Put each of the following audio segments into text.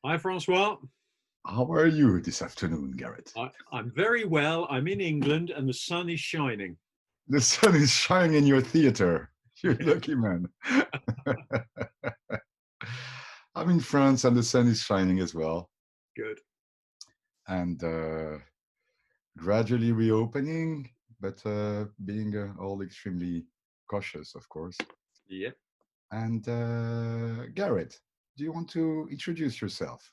Hi, Francois. How are you this afternoon, Garrett? I'm very well. I'm in England and the sun is shining. The sun is shining in your theater. You're lucky man. I'm in France and the sun is shining as well. Good. And gradually reopening, but being all extremely cautious, of course. Yeah. And Garrett, do you want to introduce yourself?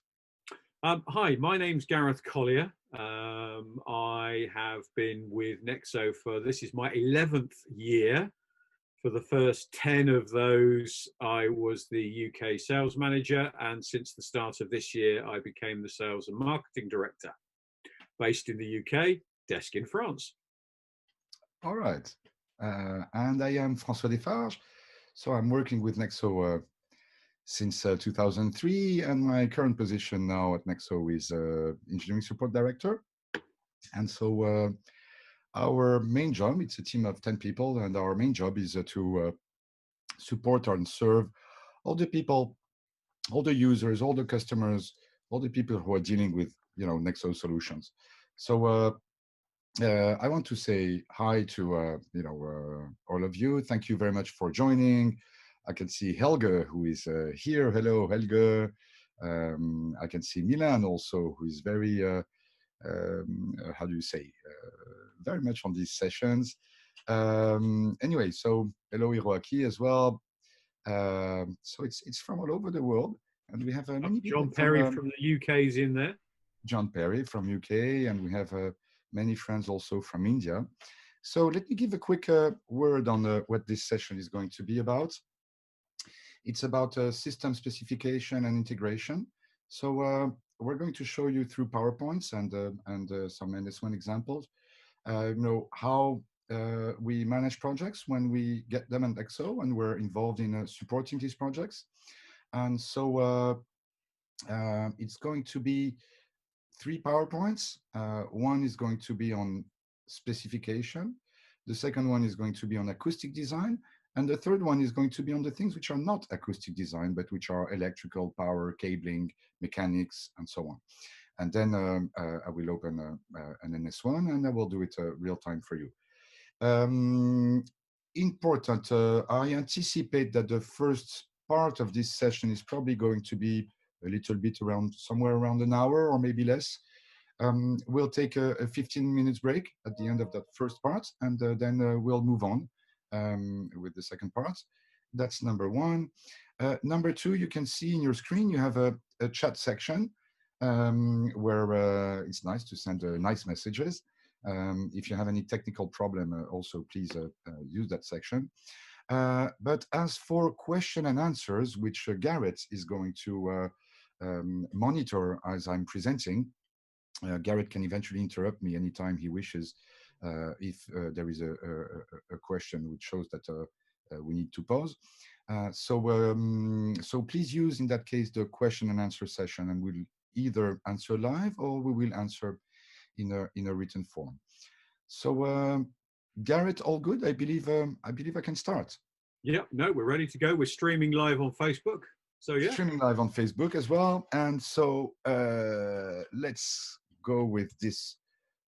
Hi, my name's Gareth Collier. I have been with NEXO for this is my 11th year. For the first 10 of those, I was the UK sales manager. And since the start of this year, I became the sales and marketing director based in the UK, desk in France. All right. And I am François Desfarges. So I'm working with Nexo since 2003, and my current position now at Nexo is engineering support director. And so our main job, it's a team of 10 people, and our main job is to support and serve all the people, all the users, all the customers, all the people who are dealing with, Nexo solutions. So I want to say hi to all of you. Thank you very much for joining. I can see Helge, who is here. Hello, Helge. I can see Milan also, who is very how do you say very much on these sessions. Anyway, so hello Hiroaki as well. So it's from all over the world, and we have many people John from Perry from the UK is in there. John Perry from UK, and we have many friends also from India. So let me give a quick word on what this session is going to be about. It's about system specification and integration. So we're going to show you through PowerPoints and some NS1 examples, how we manage projects when we get them at NEXO and we're involved in supporting these projects. And so it's going to be 3 PowerPoints. One is going to be on specification. The second one is going to be on acoustic design. And the third one is going to be on the things which are not acoustic design, but which are electrical, power, cabling, mechanics, and so on. And then I will open an NS1 and I will do it real time for you. Important, I anticipate that the first part of this session is probably going to be a little bit around somewhere around an hour or maybe less. We'll take a 15 minutes break at the end of that first part, and then we'll move on with the second part. That's number one. Number two, you can see in your screen, you have a chat section where it's nice to send nice messages. If you have any technical problem, also please use that section. But as for question and answers, which Garrett is going to monitor as I'm presenting, Garrett can eventually interrupt me anytime he wishes if there is a question which shows that we need to pause. So please use, in that case, the question and answer session, and we'll either answer live or we will answer in a written form. So Garrett, all good? I believe I can start. Yeah, no, we're ready to go. We're streaming live on Facebook. So yeah. Streaming live on Facebook as well. And so let's go with this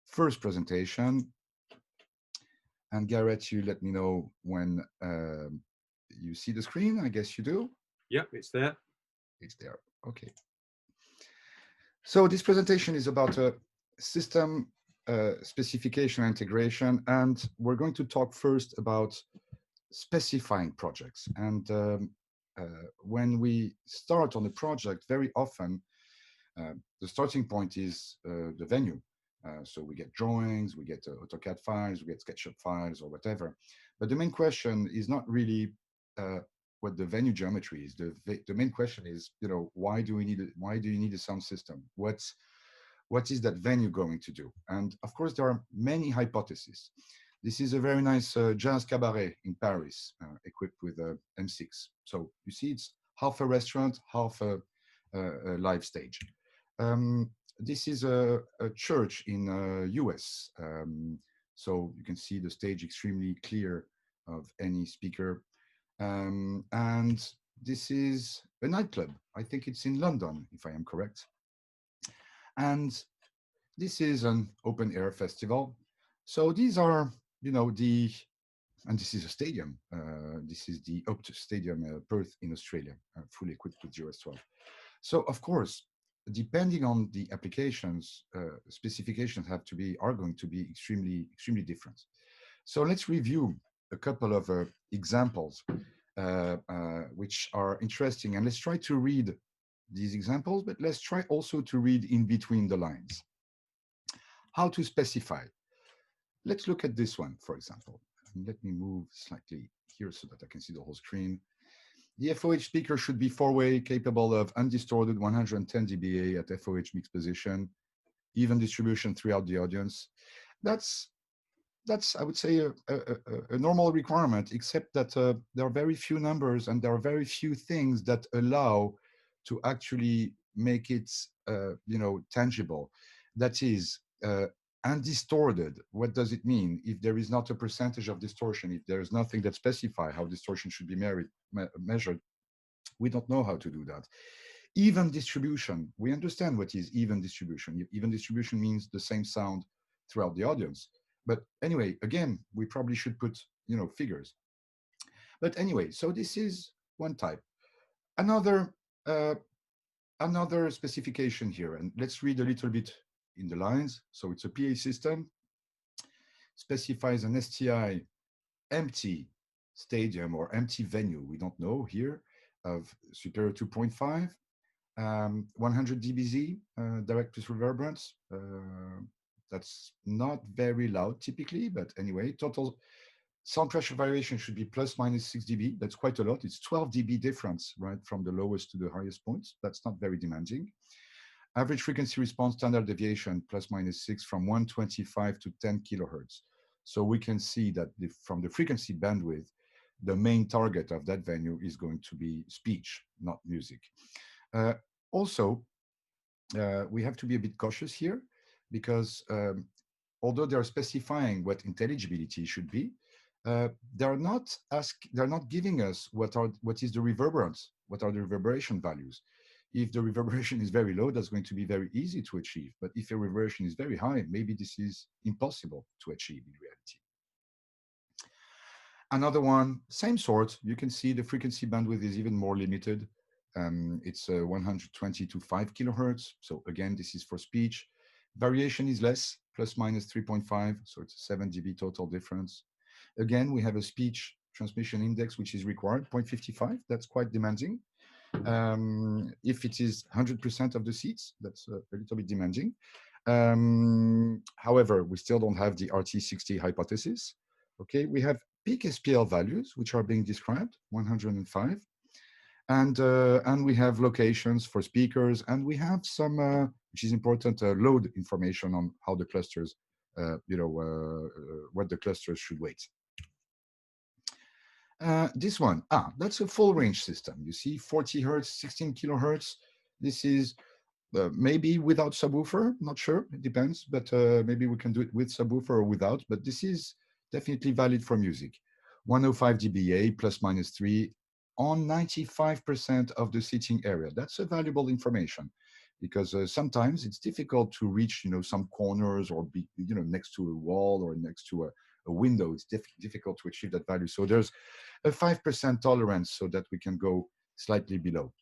first presentation. And Garrett, you let me know when you see the screen. I guess you do. Yep, it's there. It's there. Okay. So this presentation is about a system specification and integration, and we're going to talk first about specifying projects. And when we start on a project, very often the starting point is the venue. So we get drawings, we get AutoCAD files, we get SketchUp files or whatever. But the main question is not really what the venue geometry is. The main question is, why do you need a sound system? What is that venue going to do? And of course, there are many hypotheses. This is a very nice jazz cabaret in Paris, equipped with a M6. So you see, it's half a restaurant, half a live stage. This is a church in US. So you can see the stage extremely clear of any speaker. And this is a nightclub. I think it's in London, if I am correct. And this is an open air festival. So these are, and this is a stadium. This is the Optus Stadium, Perth in Australia, fully equipped with GRS12. So of course, depending on the applications, specifications are going to be extremely different. So let's review a couple of examples which are interesting, and let's try to read these examples, but let's try also to read in between the lines. How to specify. Let's look at this one, for example. And let me move slightly here so that I can see the whole screen. The FOH speaker should be four-way, capable of undistorted 110 dBA at FOH mixed position, even distribution throughout the audience. That's I would say, a normal requirement, except that there are very few numbers and there are very few things that allow to actually make it, tangible. That is, undistorted. What does it mean? If there is not a percentage of distortion, if there is nothing that specifies how distortion should be measured, we don't know how to do that. Even distribution, we understand what is even distribution. Even distribution means the same sound throughout the audience. But anyway, again, we probably should put, figures. But anyway, so this is one type. Another specification here, and let's read a little bit in the lines. So it's a PA system, specifies an STI empty stadium or empty venue, we don't know here, of superior 2.5, 100 dBz, direct plus reverberance. That's not very loud typically, but anyway, total sound pressure variation should be plus minus 6 dB. That's quite a lot. It's 12 dB difference, right, from the lowest to the highest points. That's not very demanding. Average frequency response standard deviation plus minus 6 from 125 to 10 kilohertz. So we can see that from the frequency bandwidth, the main target of that venue is going to be speech, not music. Also, we have to be a bit cautious here, because although they're specifying what intelligibility should be, they're not giving us what is the reverberance, what are the reverberation values. If the reverberation is very low, that's going to be very easy to achieve. But if the reverberation is very high, maybe this is impossible to achieve in reality. Another one, same sort. You can see the frequency bandwidth is even more limited. It's 120 to 5 kilohertz. So again, this is for speech. Variation is less, plus minus 3.5. So it's a 7 dB total difference. Again, we have a speech transmission index, which is required, 0.55. That's quite demanding. If it is 100% of the seats, that's a little bit demanding. However, we still don't have the RT60 hypothesis. Okay, we have peak SPL values, which are being described, 105. And we have locations for speakers, and we have some, which is important, load information on how the clusters, what the clusters should weight. This one, that's a full range system. You see 40 hertz, 16 kilohertz. This is maybe without subwoofer, not sure, it depends, but maybe we can do it with subwoofer or without, but this is definitely valid for music. 105 dBA plus minus 3 on 95% of the seating area. That's a valuable information, because sometimes it's difficult to reach, some corners or be, next to a wall or next to a window. It's difficult to achieve that value. So there's a 5% tolerance so that we can go slightly below.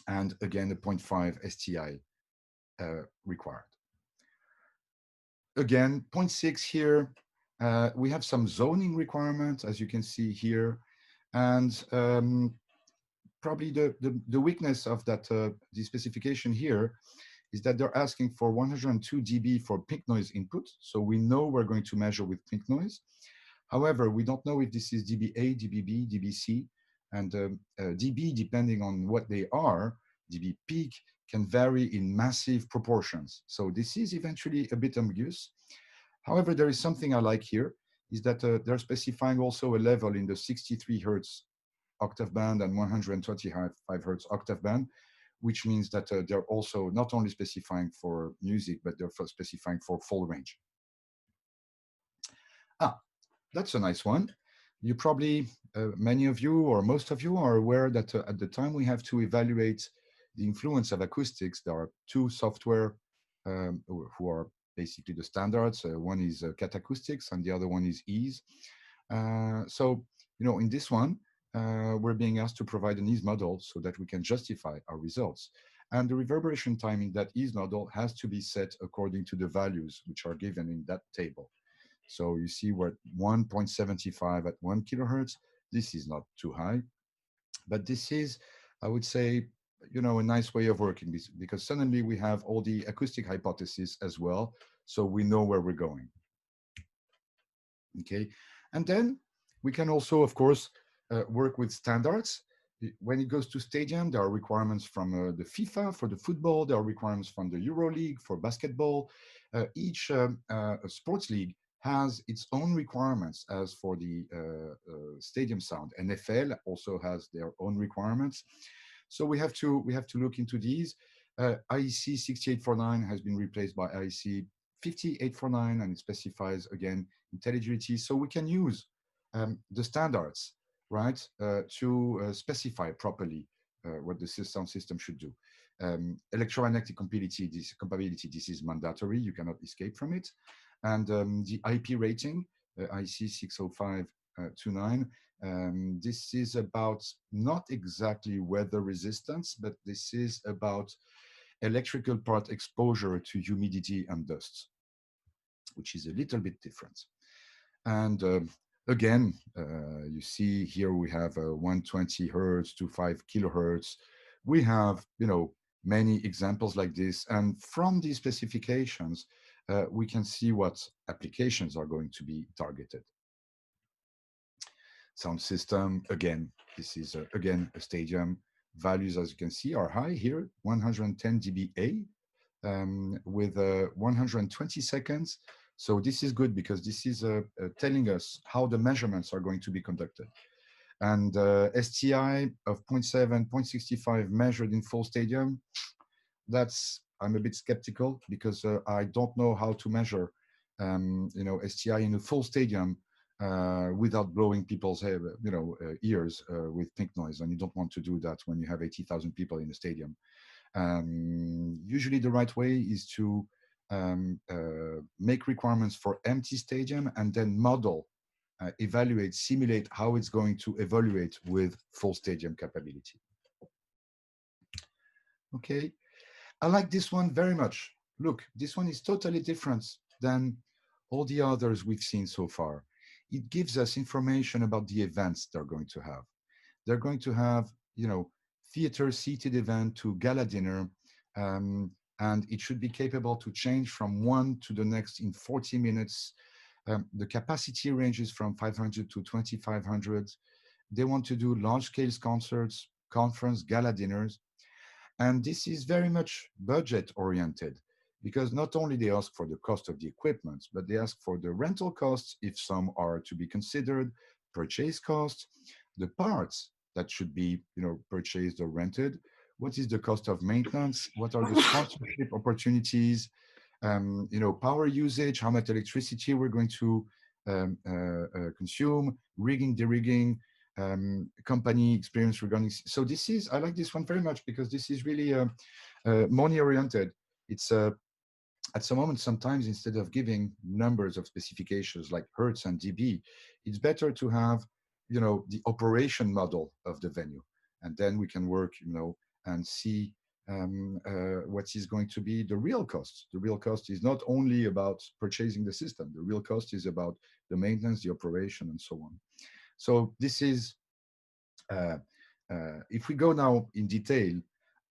And again, the 0.5 STI required. Again, 0.6 here. We have some zoning requirements, as you can see here. And probably the weakness of that the specification here is that they're asking for 102 dB for pink noise input. So we know we're going to measure with pink noise. However, we don't know if this is dBA, dBB, dBc, and dB, depending on what they are, dB peak can vary in massive proportions. So this is eventually a bit ambiguous. However, there is something I like here, is that they're specifying also a level in the 63 hertz octave band and 125 hertz octave band, which means that they're also not only specifying for music, but they're specifying for full range. That's a nice one. you probably, many of you or most of you are aware that at the time we have to evaluate the influence of acoustics. There are two software who are basically the standards. One is Acoustics and the other one is EASE. So, in this one, we're being asked to provide an EASE model so that we can justify our results. And the reverberation time in that EASE model has to be set according to the values which are given in that table. So you see we're at 1.75 at 1 kilohertz. This is not too high, but this is, I would say, a nice way of working, because suddenly we have all the acoustic hypotheses as well, so we know where we're going. Okay, and then we can also, of course, work with standards. When it goes to stadium, there are requirements from the FIFA for the football. There are requirements from the Euro League for basketball. Each sports league has its own requirements as for the stadium sound. NFL also has their own requirements. So we have to look into these. IEC 6849 has been replaced by IEC 5849, and it specifies again intelligibility. So we can use the standards, right, to specify properly what the sound system should do. Electromagnetic compatibility, this is mandatory. You cannot escape from it. And the IP rating, IC 60529, this is about not exactly weather resistance, but this is about electrical part exposure to humidity and dust, which is a little bit different. And again, you see here we have 120 hertz to 5 kilohertz. We have, many examples like this. And from these specifications, we can see what applications are going to be targeted. Sound system, again, this is again a stadium. Values, as you can see, are high here, 110 dBA with 120 seconds. So this is good because this is telling us how the measurements are going to be conducted. And STI of 0.7, 0.65 measured in full stadium, I'm a bit skeptical because I don't know how to measure, STI in a full stadium without blowing people's ears with pink noise. And you don't want to do that when you have 80,000 people in a stadium. Usually the right way is to make requirements for empty stadium and then model, evaluate, simulate how it's going to evaluate with full stadium capability. Okay, I like this one very much. Look, this one is totally different than all the others we've seen so far. It gives us information about the events they're going to have. They're going to have, theater seated event to gala dinner, and it should be capable to change from one to the next in 40 minutes. The capacity ranges from 500 to 2,500. They want to do large scale concerts, conference, gala dinners. And this is very much budget oriented, because not only they ask for the cost of the equipment, but they ask for the rental costs, if some are to be considered, purchase costs, the parts that should be, purchased or rented. What is the cost of maintenance? What are the sponsorship opportunities? Power usage, how much electricity we're going to consume, rigging, de-rigging, company experience regarding. So this is, I like this one very much because this is really money oriented. It's at some moment, sometimes instead of giving numbers of specifications like hertz and dB, it's better to have, the operation model of the venue. And then we can work, and see what is going to be the real cost. The real cost is not only about purchasing the system. The real cost is about the maintenance, the operation, and so on. So this is, if we go now in detail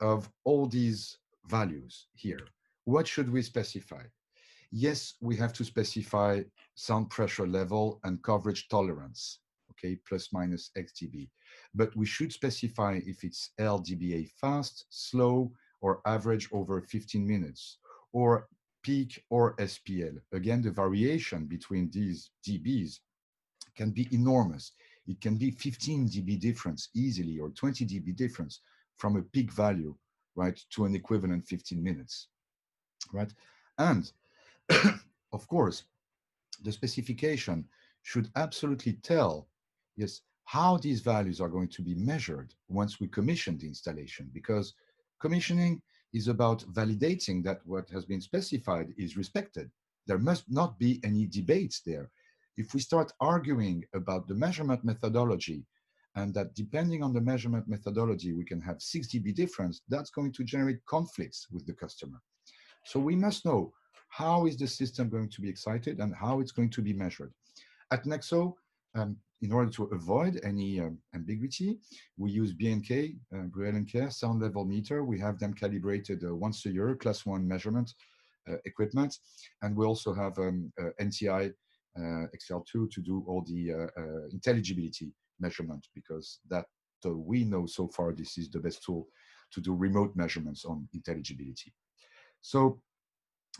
of all these values here, what should we specify? Yes, we have to specify sound pressure level and coverage tolerance, okay, plus minus X dB. But we should specify if it's LDBA fast, slow, or average over 15 minutes, or peak or SPL. Again, the variation between these dBs can be enormous. It can be 15 dB difference easily, or 20 dB difference from a peak value, right, to an equivalent 15 minutes, right? And of course, the specification should absolutely tell yes, how these values are going to be measured once we commission the installation, because commissioning is about validating that what has been specified is respected. There must not be any debates there. If we start arguing about the measurement methodology, and that depending on the measurement methodology, we can have 6 dB difference, that's going to generate conflicts with the customer. So we must know how is the system going to be excited and how it's going to be measured. At NEXO, in order to avoid any ambiguity, we use BNK, Bruel sound level meter. We have them calibrated once a year, class 1 measurement equipment. And we also have NTI XL2 to do all the intelligibility measurement, because that we know so far this is the best tool to do remote measurements on intelligibility. So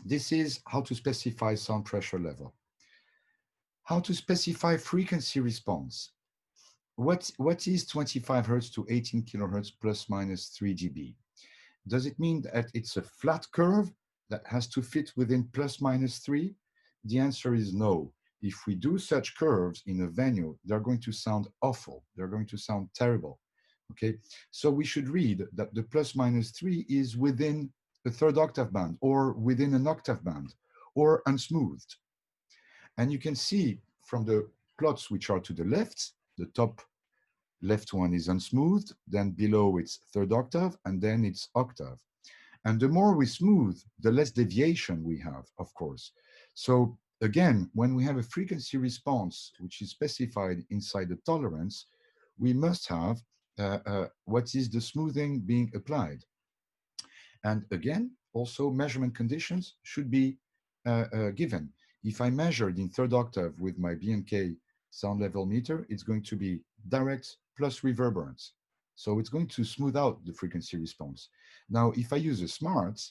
this is how to specify sound pressure level. How to specify frequency response. What is 25 Hertz to 18 kilohertz plus minus 3 dB? Does it mean that it's a flat curve that has to fit within plus minus 3? The answer is no. If we do such curves in a venue, they're going to sound awful. They're going to sound terrible. Okay, so we should read that the plus minus 3 is within a third octave band or within an octave band or unsmoothed. And you can see from the plots which are to the left, the top left one is unsmoothed, then below it's third octave, and then it's octave. And the more we smooth, the less deviation we have, of course. So again, when we have a frequency response which is specified inside the tolerance, we must have what is the smoothing being applied. And again, also measurement conditions should be given. If I measured in third octave with my BNK sound level meter, it's going to be direct plus reverberance. So it's going to smooth out the frequency response. Now, if I use a smart,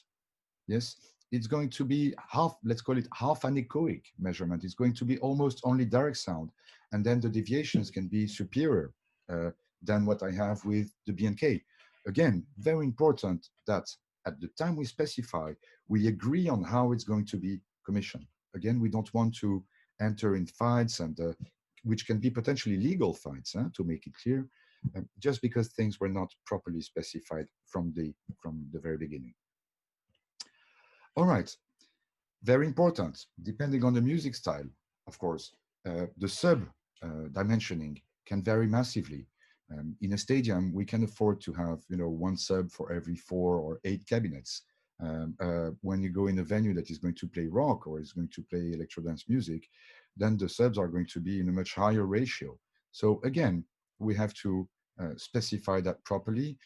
yes, it's going to be half, let's call it half anechoic measurement. It's going to be almost only direct sound. And then the deviations can be superior than what I have with the BNK. Again, very important that at the time we specify, we agree on how it's going to be commissioned. Again, we don't want to enter in fights, and which can be potentially legal fights, to make it clear, just because things were not properly specified from the very beginning. All right, very important, depending on the music style, of course, the sub dimensioning can vary massively. In a stadium, we can afford to have, one sub for every 4 or 8 cabinets. When you go in a venue that is going to play rock or is going to play electro dance music, then the subs are going to be in a much higher ratio. So again, we have to specify that properly,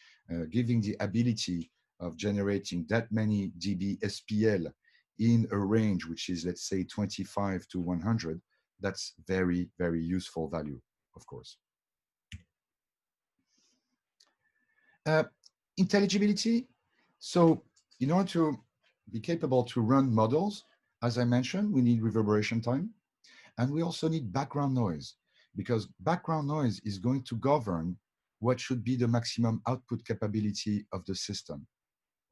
giving the ability of generating that many dB SPL in a range which is, let's say, 25 to 100. That's very, very useful value, of course. Intelligibility. So in order to be capable to run models, as I mentioned, we need reverberation time. And we also need background noise, because background noise is going to govern what should be the maximum output capability of the system,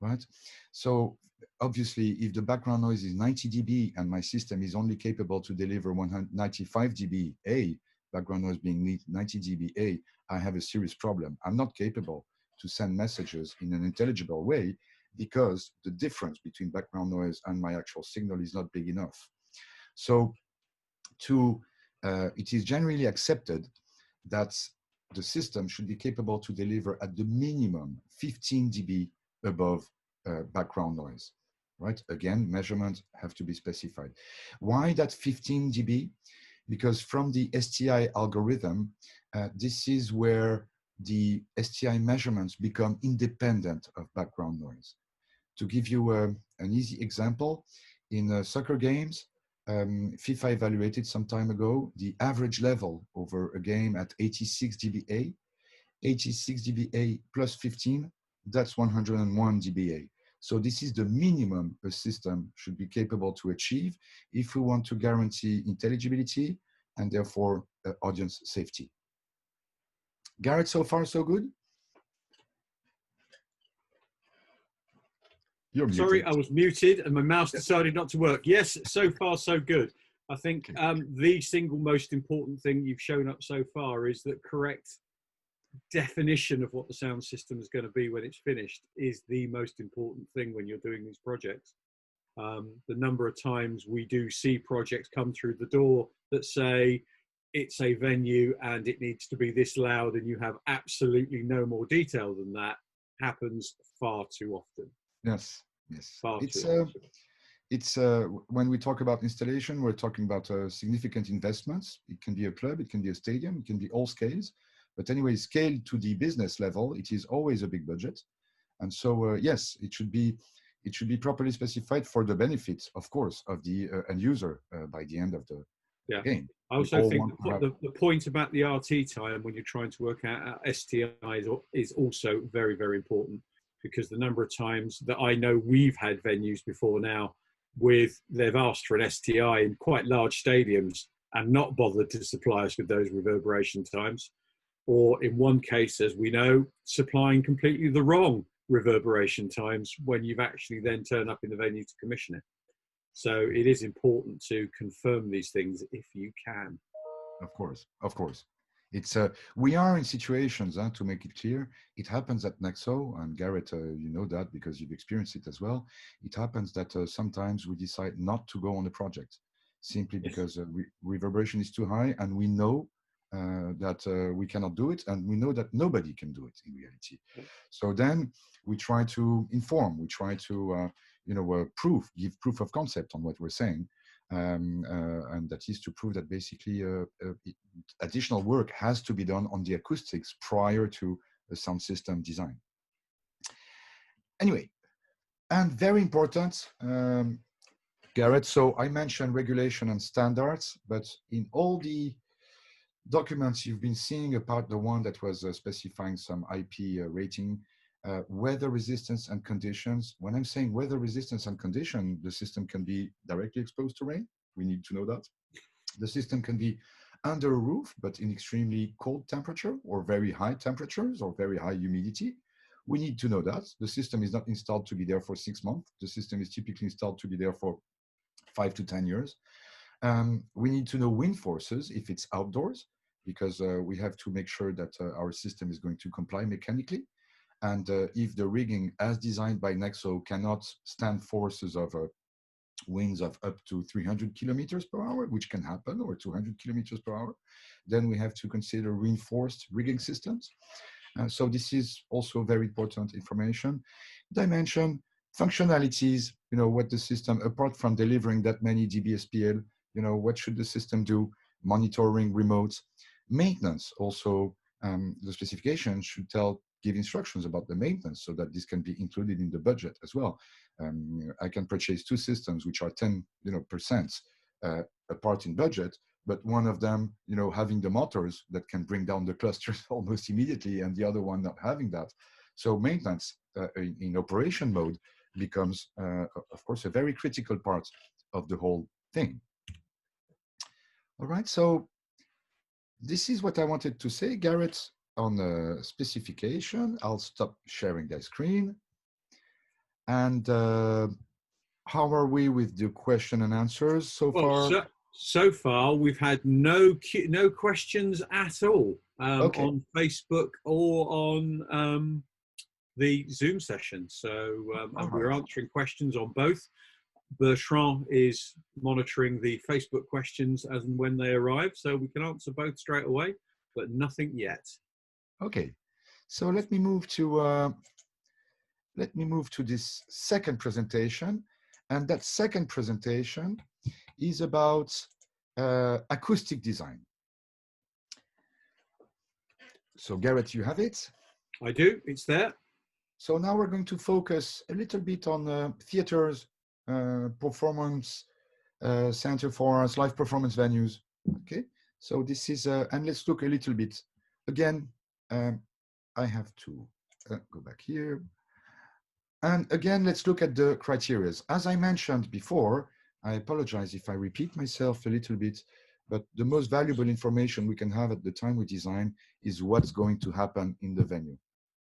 right? So obviously, if the background noise is 90 dB and my system is only capable to deliver 195 dBA, background noise being 90 dBA, I have a serious problem. I'm not capable to send messages in an intelligible way because the difference between background noise and my actual signal is not big enough. So it is generally accepted that the system should be capable to deliver at the minimum 15 dB above background noise, right? Again, measurements have to be specified. Why that 15 dB? Because from the STI algorithm, this is where the STI measurements become independent of background noise. To give you an easy example, in soccer games, FIFA evaluated some time ago the average level over a game at 86 dBA. 86 dBA plus 15, that's 101 dBA. So this is the minimum a system should be capable to achieve if we want to guarantee intelligibility and therefore audience safety. Gareth, so far so good? You're muted. Sorry, I was muted and my mouse decided not to work. Yes, so far so good. I think Okay. the single most important thing you've shown up so far is that correct definition of what the sound system is going to be when it's finished is the most important thing when you're doing these projects. The number of times we do see projects come through the door that say it's a venue and it needs to be this loud, and you have absolutely no more detail than that, happens far too often. Yes, yes. Far It's too often. when we talk about installation, we're talking about significant investments. It can be a club, it can be a stadium, it can be all scales. But anyway, scaled to the business level, it is always a big budget. And so, yes, it should be properly specified for the benefits, of course, of the end user by the end of the game. I We also all think want to have the point about the RT time when you're trying to work out STI is also very, very important, because the number of times that I know we've had venues before now with they've asked for an STI in quite large stadiums and not bothered to supply us with those reverberation times, or in one case, as we know, supplying completely the wrong reverberation times when you've actually then turned up in the venue to commission it. So it is important to confirm these things if you can. Of course, of course. It's we are in situations, to make it clear. It happens at NEXO, and Garrett, you know that because you've experienced it as well. It happens that sometimes we decide not to go on the project simply because reverberation is too high, and we know that we cannot do it, and we know that nobody can do it in reality. So then we try to inform, we try to give proof of concept on what we're saying. And that is to prove that basically additional work has to be done on the acoustics prior to the sound system design. Anyway, and very important, Garrett, so I mentioned regulation and standards, but in all the documents you've been seeing, apart the one that was specifying some IP rating, weather resistance and conditions. When I'm saying weather resistance and condition, the system can be directly exposed to rain. We need to know that. The system can be under a roof, but in extremely cold temperature or very high temperatures or very high humidity. We need to know that. The system is not installed to be there for 6 months. The system is typically installed to be there for 5 to 10 years. We need to know wind forces if it's outdoors, because we have to make sure that our system is going to comply mechanically. And if the rigging as designed by NEXO cannot stand forces of winds of up to 300 kilometers per hour, which can happen, or 200 kilometers per hour, then we have to consider reinforced rigging systems. So this is also very important information. Dimension, functionalities, what the system, apart from delivering that many dBSPL, what should the system do? Monitoring remotes. Maintenance, also the specification should give instructions about the maintenance so that this can be included in the budget as well. I can purchase 2 systems which are 10% apart in budget, but one of them, having the motors that can bring down the clusters almost immediately, and the other one not having that. So maintenance in operation mode becomes, of course, a very critical part of the whole thing. All right, so this is what I wanted to say, Garrett, on the specification. I'll stop sharing the screen. And how are we with the question and answers so far? So far, we've had no questions at all on Facebook or on the Zoom session. So we're answering questions on both. Bertrand is monitoring the Facebook questions as and when they arrive, so we can answer both straight away, but nothing yet. Okay, so let me move to this second presentation, and that second presentation is about acoustic design. So Garrett, you have it? I do, it's there. So now we're going to focus a little bit on theaters, performance center for us, live performance venues. Okay, so this is, and let's look a little bit. Again, I have to go back here. And again, let's look at the criteria. As I mentioned before, I apologize if I repeat myself a little bit, but the most valuable information we can have at the time we design is what's going to happen in the venue.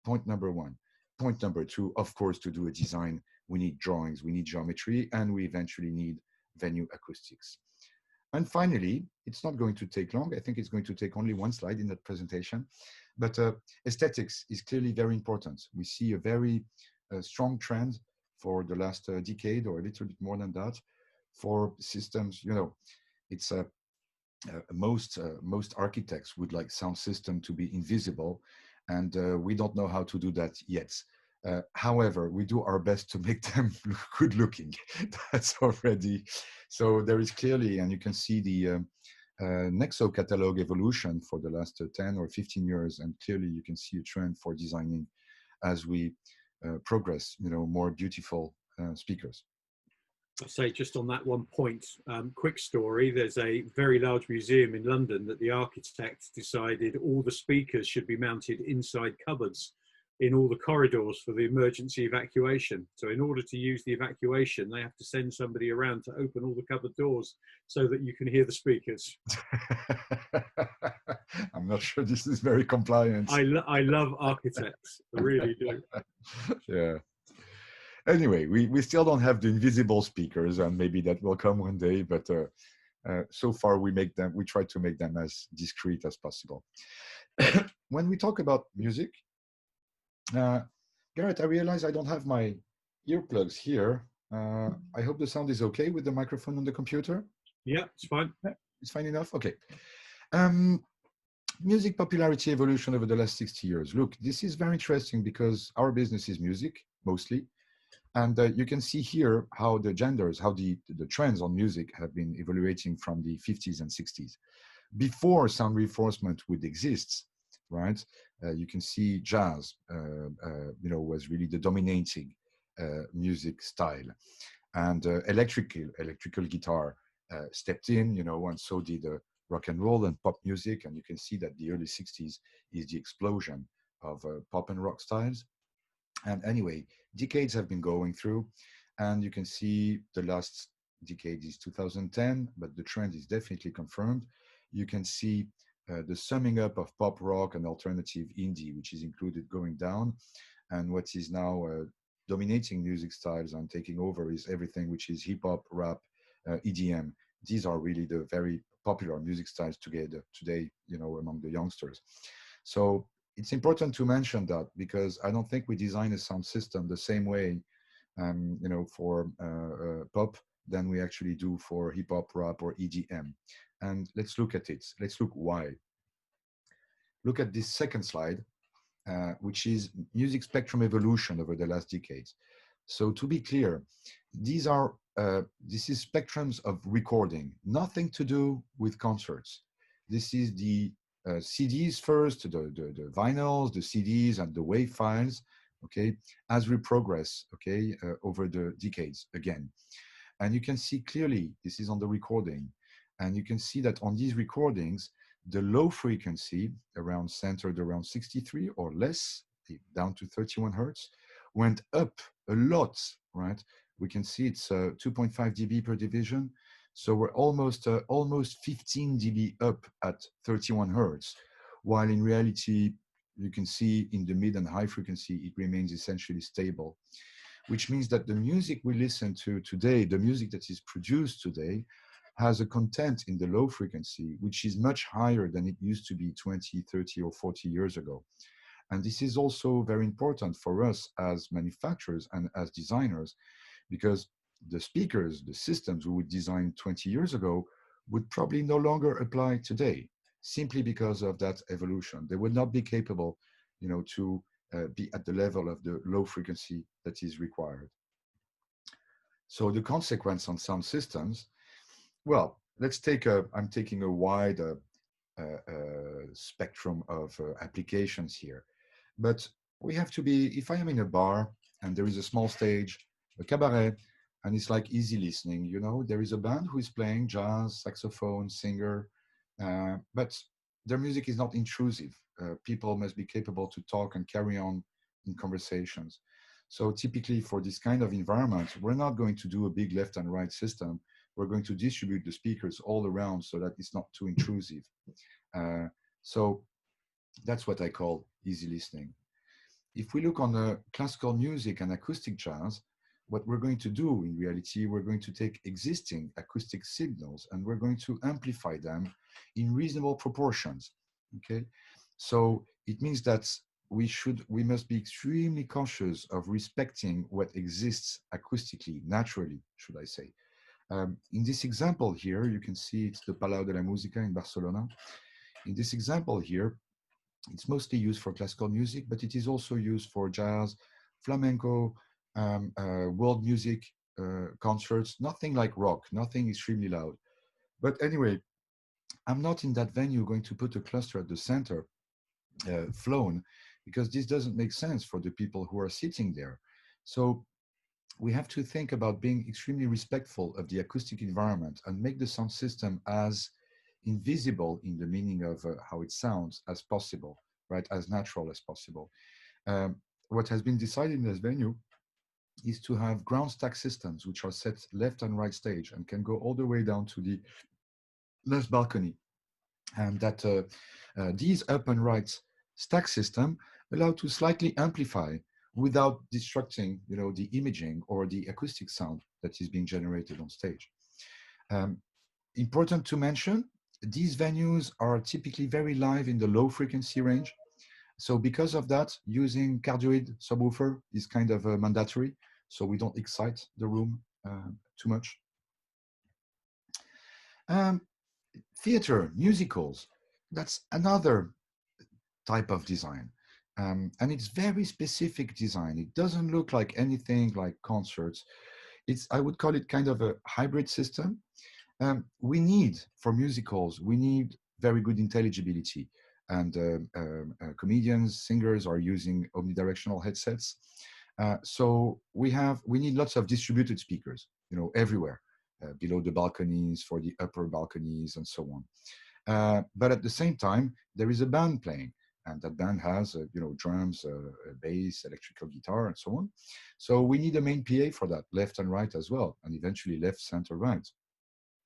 Point number 1. Point number 2, of course, to do a design, we need drawings, we need geometry, and we eventually need venue acoustics. And finally, it's not going to take long. I think it's going to take only one slide in that presentation. But aesthetics is clearly very important. We see a very strong trend for the last decade or a little bit more than that for systems. You know, it's most architects would like sound system to be invisible, and we don't know how to do that yet. However, we do our best to make them look good looking. That's already, so there is clearly, and you can see the NEXO catalog evolution for the last 10 or 15 years, and clearly you can see a trend for designing as we progress, you know, more beautiful speakers. I'll say just on that one point, quick story, there's a very large museum in London that the architect decided all the speakers should be mounted inside cupboards in all the corridors for the emergency evacuation. So in order to use the evacuation, they have to send somebody around to open all the cupboard doors so that you can hear the speakers. I'm not sure this is very compliant. I love architects, I really do. Yeah. Anyway, we still don't have the invisible speakers, and maybe that will come one day, but so far we try to make them as discreet as possible. When we talk about music, Garrett, I realize I don't have my earplugs here. I hope the sound is okay with the microphone on the computer. Yeah, it's fine. It's fine enough? Okay. Music popularity evolution over the last 60 years. Look, this is very interesting because our business is music, mostly. And you can see here how the genders, how the trends on music have been evaluating from the 50s and 60s. Before sound reinforcement would exist, right? You can see jazz, you know, was really the dominating music style. And electrical guitar stepped in, you know, and so did rock and roll and pop music. And you can see that the early 60s is the explosion of pop and rock styles. And anyway, decades have been going through, and you can see the last decade is 2010, but the trend is definitely confirmed. You can see the summing up of pop rock and alternative indie, which is included, going down. And what is now dominating music styles and taking over is everything which is hip hop, rap, EDM. These are really the very popular music styles today, you know, among the youngsters. So it's important to mention that because I don't think we design a sound system the same way, you know, for pop than we actually do for hip hop, rap, or EDM. And let's look at it. Let's look why. Look at this second slide, which is music spectrum evolution over the last decades. So to be clear, this is spectrums of recording, nothing to do with concerts. This is the CDs first, the vinyls, the CDs, and the WAV files, okay, as we progress, okay, over the decades again. And you can see clearly, this is on the recording, and you can see that on these recordings, the low frequency, centered around 63 or less, down to 31 hertz, went up a lot, right? We can see it's 2.5 dB per division. So we're almost 15 dB up at 31 hertz, while in reality, you can see in the mid and high frequency, it remains essentially stable, which means that the music we listen to today, the music that is produced today, has a content in the low frequency, which is much higher than it used to be 20, 30, or 40 years ago. And this is also very important for us as manufacturers and as designers, because the speakers, the systems we would design 20 years ago would probably no longer apply today, simply because of that evolution. They would not be capable, you know, to be at the level of the low frequency that is required. So the consequence on sound systems, well, I'm taking a wide spectrum of applications here, but we have to be, if I am in a bar and there is a small stage, a cabaret, and it's like easy listening, you know, there is a band who is playing jazz, saxophone, singer, but their music is not intrusive. People must be capable to talk and carry on in conversations. So typically for this kind of environment, we're not going to do a big left and right system. We're going to distribute the speakers all around so that it's not too intrusive. So that's what I call easy listening. If we look on the classical music and acoustic jazz, what we're going to do in reality, we're going to take existing acoustic signals and we're going to amplify them in reasonable proportions. Okay, so it means that we must be extremely cautious of respecting what exists acoustically, naturally, should I say. In this example here, you can see it's the Palau de la Música in Barcelona. In this example here, it's mostly used for classical music, but it is also used for jazz, flamenco, world music, concerts, nothing like rock, nothing extremely loud. But anyway, I'm not in that venue going to put a cluster at the center, flown, because this doesn't make sense for the people who are sitting there. So we have to think about being extremely respectful of the acoustic environment and make the sound system as invisible in the meaning of how it sounds as possible, right? As natural as possible. What has been decided in this venue is to have ground stack systems, which are set left and right stage and can go all the way down to the left balcony. And that these up and right stack system allow to slightly amplify without destructing, the imaging or the acoustic sound that is being generated on stage. Important to mention, these venues are typically very live in the low frequency range. So because of that, using cardioid subwoofer is kind of mandatory, so we don't excite the room too much. Theater, musicals, that's another type of design. And it's very specific design. It doesn't look like anything like concerts. I would call it kind of a hybrid system. We need, for musicals, we need very good intelligibility. And comedians, singers are using omnidirectional headsets. So we need lots of distributed speakers, everywhere, below the balconies, for the upper balconies, and so on. But at the same time, there is a band playing, and that band has, drums, bass, electrical guitar, and so on. So we need a main PA for that, left and right as well, and eventually left, center, right.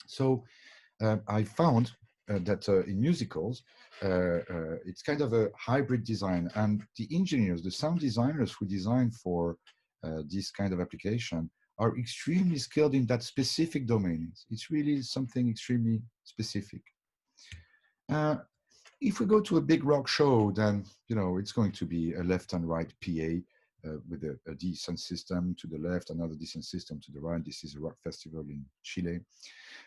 So I found that in musicals, it's kind of a hybrid design, and the engineers, the sound designers who design for this kind of application are extremely skilled in that specific domain. It's really something extremely specific. If we go to a big rock show, then it's going to be a left and right PA with a decent system to the left, another decent system to the right. This is a rock festival in Chile.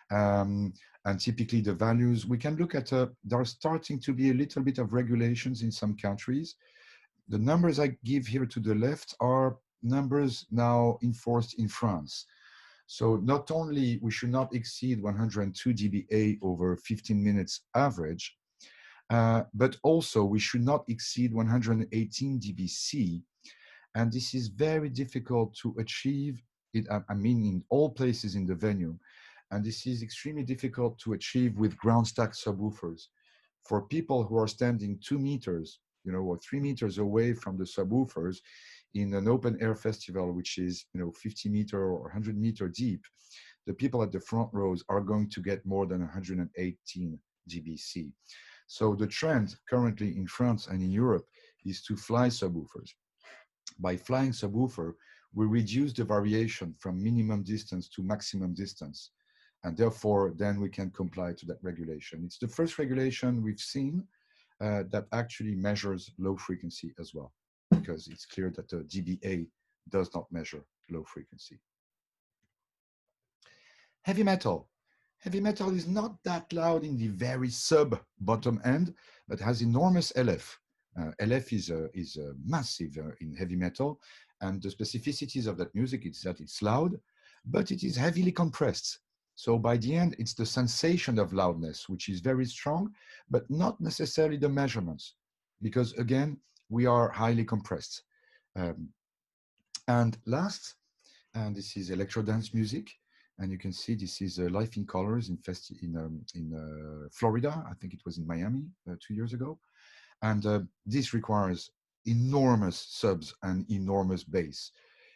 And typically the values, we can look at, there are starting to be a little bit of regulations in some countries. The numbers I give here to the left are numbers now enforced in France. So not only we should not exceed 102 dBA over 15 minutes average, but also we should not exceed 118 dBc. And this is very difficult to achieve, in all places in the venue. And this is extremely difficult to achieve with ground stack subwoofers. For people who are standing 2 meters, or 3 meters away from the subwoofers in an open air festival, which is, 50 meter or 100 meter deep, the people at the front rows are going to get more than 118 dBc. So the trend currently in France and in Europe is to fly subwoofers. By flying subwoofer, we reduce the variation from minimum distance to maximum distance. And therefore, then we can comply to that regulation. It's the first regulation we've seen that actually measures low frequency as well, because it's clear that the dBA does not measure low frequency. Heavy metal. Heavy metal is not that loud in the very sub-bottom end, but has enormous LF. LF is massive in heavy metal, and the specificities of that music is that it's loud, but it is heavily compressed. So by the end, it's the sensation of loudness, which is very strong, but not necessarily the measurements, because again, we are highly compressed. And last, and this is electro dance music. And you can see this is Life in Colors in Florida. I think it was in Miami 2 years ago. And this requires enormous subs and enormous bass,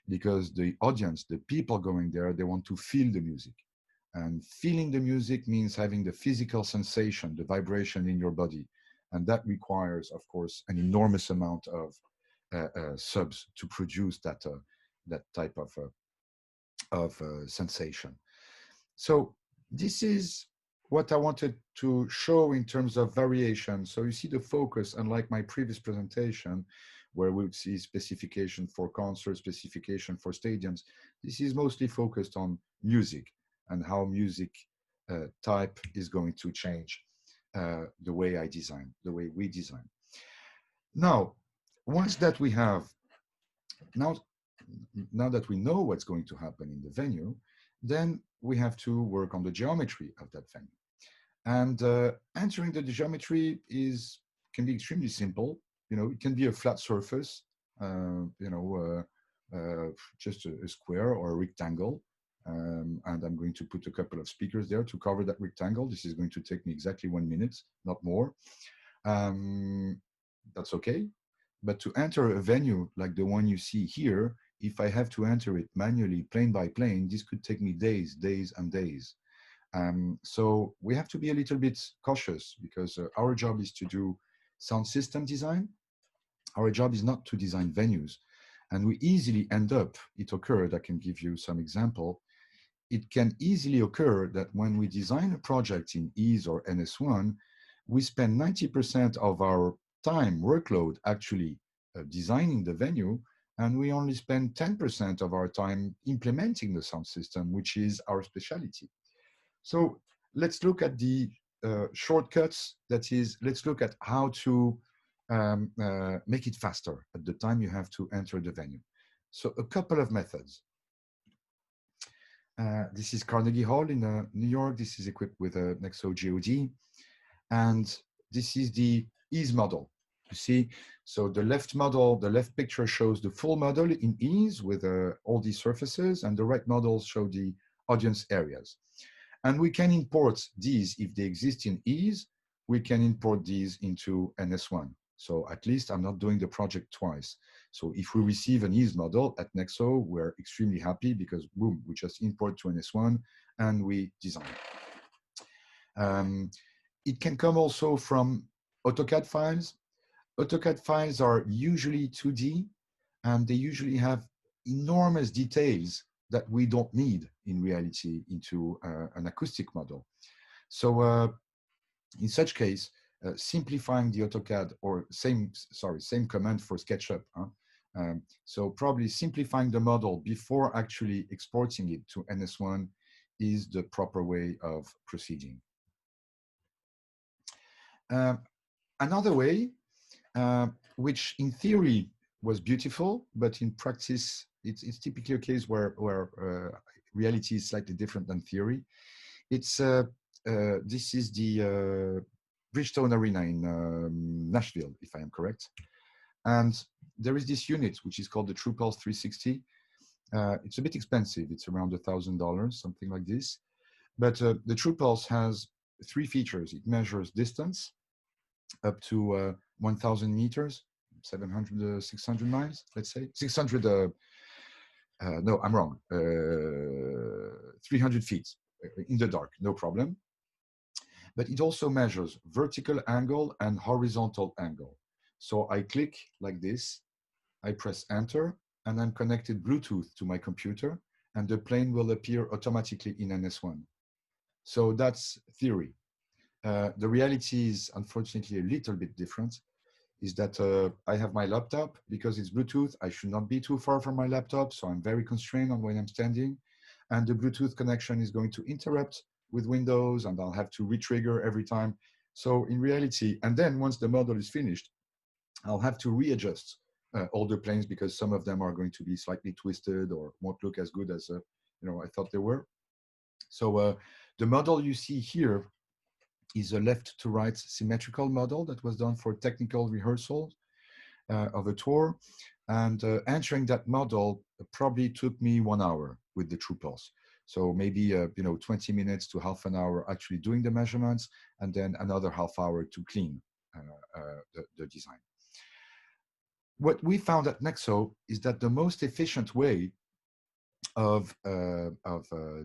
because the audience, the people going there, they want to feel the music. And feeling the music means having the physical sensation, the vibration in your body. And that requires, of course, an enormous amount of subs to produce that type of sensation. So this is what I wanted to show in terms of variation. So you see the focus, unlike my previous presentation, where we would see specification for concerts, specification for stadiums. This is mostly focused on music and how music type is going to change the way I design, the way we design. Now, once that we have, now that we know what's going to happen in the venue, then we have to work on the geometry of that venue. And entering the geometry can be extremely simple. You know, it can be a flat surface, just a square or a rectangle. And I'm going to put a couple of speakers there to cover that rectangle. This is going to take me exactly 1 minute, not more. That's okay. But to enter a venue like the one you see here, if I have to enter it manually, plane by plane, this could take me days and days. So we have to be a little bit cautious because our job is to do sound system design. Our job is not to design venues. And we easily end up, it occurred, I can give you some example. It can easily occur that when we design a project in EASE or NS1, we spend 90% of our time workload actually designing the venue, and we only spend 10% of our time implementing the sound system, which is our specialty. So let's look at the shortcuts. That is, let's look at how to make it faster at the time you have to enter the venue. So a couple of methods. This is Carnegie Hall in New York. This is equipped with a NEXO GOD. And this is the EASE model. You see, so the left model, the left picture shows the full model in EASE with all these surfaces, and the right models show the audience areas. And we can import these, if they exist in EASE, we can import these into NS1. So at least I'm not doing the project twice. So if we receive an EASE model at NEXO, we're extremely happy because boom, we just import to NS1 and we design. It can come also from AutoCAD files. AutoCAD files are usually 2D, and they usually have enormous details that we don't need in reality into an acoustic model. So in such case, simplifying the AutoCAD, or same command for SketchUp. So probably simplifying the model before actually exporting it to NS1 is the proper way of proceeding. Another way, which in theory was beautiful, but in practice, it's typically a case where reality is slightly different than theory. It's this is the Bridgestone Arena in Nashville, if I am correct. And there is this unit, which is called the TruePulse 360. It's a bit expensive. It's around $1,000, something like this. But the TruePulse has 3 features. It measures distance up to 1,000 meters, 700, 600 miles, let's say. 600, no, I'm wrong. 300 feet in the dark, no problem. But it also measures vertical angle and horizontal angle. So I click like this, I press enter, and I'm connected Bluetooth to my computer, and the plane will appear automatically in NS1. So that's theory. The reality is unfortunately a little bit different, is that I have my laptop. Because it's Bluetooth, I should not be too far from my laptop, so I'm very constrained on when I'm standing, and the Bluetooth connection is going to interrupt with Windows, and I'll have to re-trigger every time. So in reality, and then once the model is finished, I'll have to readjust all the planes because some of them are going to be slightly twisted or won't look as good as I thought they were. So the model you see here is a left to right symmetrical model that was done for technical rehearsal of a tour. And entering that model probably took me 1 hour with the TruePulse. So maybe 20 minutes to half an hour actually doing the measurements, and then another half hour to clean the design. What we found at NEXO is that the most efficient way of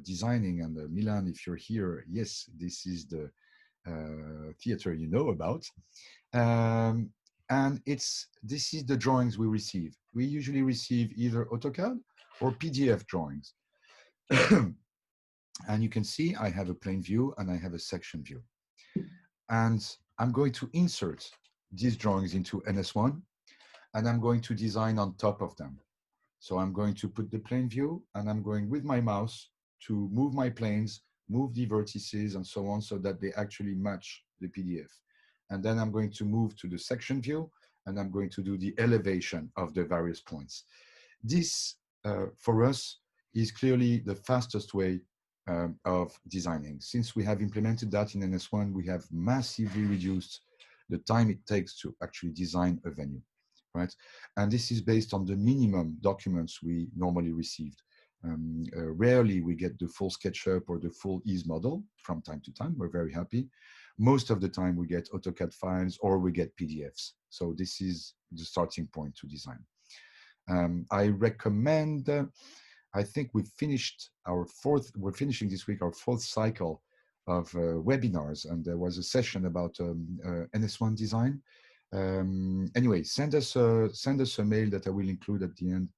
designing, and Milan, if you're here, yes, this is the theater you know about. And this is the drawings we receive. We usually receive either AutoCAD or PDF drawings. And you can see I have a plane view and I have a section view. And I'm going to insert these drawings into NS1, and I'm going to design on top of them. So I'm going to put the plane view, and I'm going with my mouse to move my planes, move the vertices and so on, so that they actually match the PDF. And then I'm going to move to the section view, and I'm going to do the elevation of the various points. This, for us, is clearly the fastest way of designing. Since we have implemented that in NS1, we have massively reduced the time it takes to actually design a venue, right? And this is based on the minimum documents we normally received. Rarely we get the full SketchUp or the full ease model. From time to time, we're very happy. Most of the time we get AutoCAD files or we get PDFs. So this is the starting point to design. I recommend, I think we're finishing this week our fourth cycle of webinars, and there was a session about NS1 design. Anyway, send us a mail that I will include at the end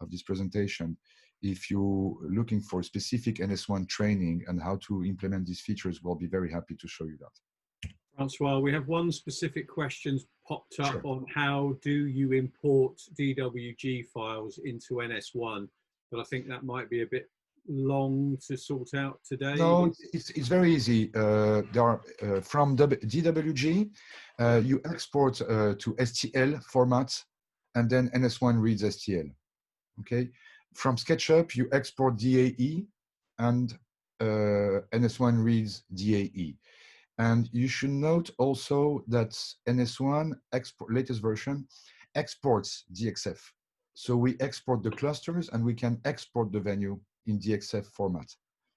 of this presentation if you're looking for specific NS1 training and how to implement these features. We'll be very happy to show you that. Francois, we have one specific question popped up Sure. on how do you import DWG files into NS1, but I think that might be a bit long to sort out today. No, it's very easy. There are from DWG, you export to STL format, and then NS1 reads STL. Okay, from SketchUp you export DAE, and NS1 reads DAE. And you should note also that NS1 latest version exports DXF. So we export the clusters and we can export the venue in DXF format.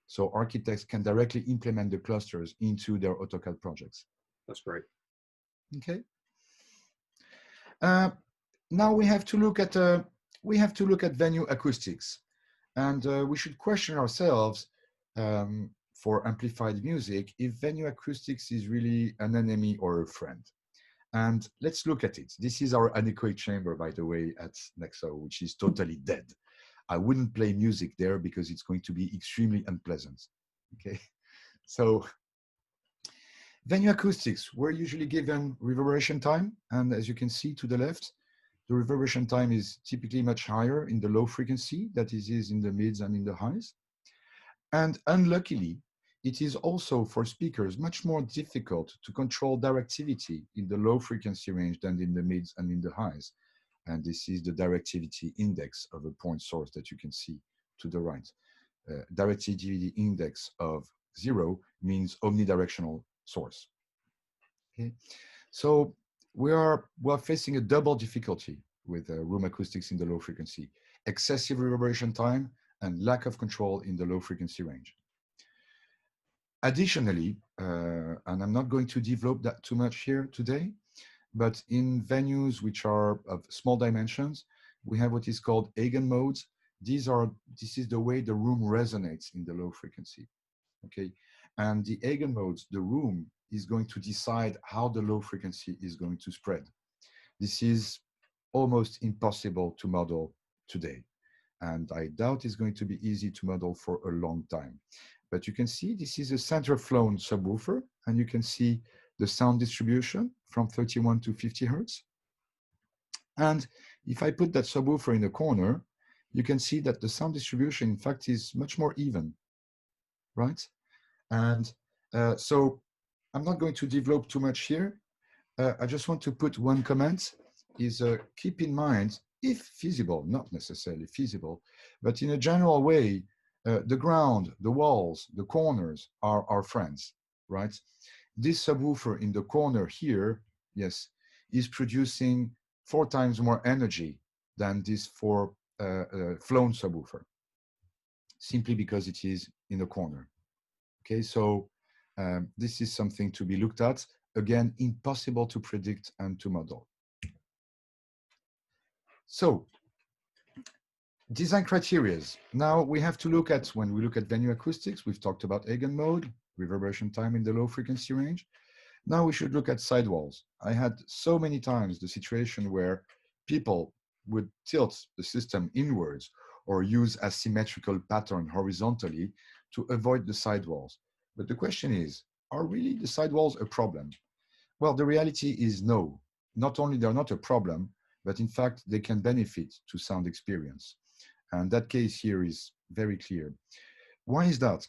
So architects can directly implement the clusters into their AutoCAD projects. That's great. Okay. Now we have to look at venue acoustics, and we should question ourselves for amplified music if venue acoustics is really an enemy or a friend. And let's look at it. This is our anechoic chamber, by the way, at NEXO, which is totally dead. I wouldn't play music there because it's going to be extremely unpleasant. Okay, so venue acoustics, we're usually given reverberation time, and as you can see to the left, the reverberation time is typically much higher in the low frequency than it is in the mids and in the highs. And unluckily, it is also for speakers much more difficult to control directivity in the low frequency range than in the mids and in the highs. And this is the directivity index of a point source that you can see to the right. Directivity index of 0 means omnidirectional source. Okay, so we're facing a double difficulty with room acoustics in the low frequency: excessive reverberation time and lack of control in the low frequency range. Additionally, and I'm not going to develop that too much here today, but in venues which are of small dimensions, we have what is called eigenmodes. This is the way the room resonates in the low frequency. Okay, and the eigenmodes, the room is going to decide how the low frequency is going to spread. This is almost impossible to model today, and I doubt it's going to be easy to model for a long time. But you can see this is a center flown subwoofer, and you can see the sound distribution from 31 to 50 hertz. And if I put that subwoofer in a corner, you can see that the sound distribution, in fact, is much more even, right? And so I'm not going to develop too much here. I just want to put one comment, is keep in mind, if feasible, not necessarily feasible, but in a general way, the ground, the walls, the corners are our friends, right? This subwoofer in the corner here, yes, is producing 4 times more energy than this flown subwoofer, simply because it is in the corner. Okay, so this is something to be looked at. Again, impossible to predict and to model. So, design criteria. Now we have to look at, when we look at venue acoustics, we've talked about eigenmode, reverberation time in the low frequency range. Now we should look at sidewalls. I had so many times the situation where people would tilt the system inwards, or use asymmetrical pattern horizontally to avoid the sidewalls. But the question is, are really the sidewalls a problem? Well, the reality is no. Not only they're not a problem, but in fact, they can benefit to sound experience. And that case here is very clear. Why is that?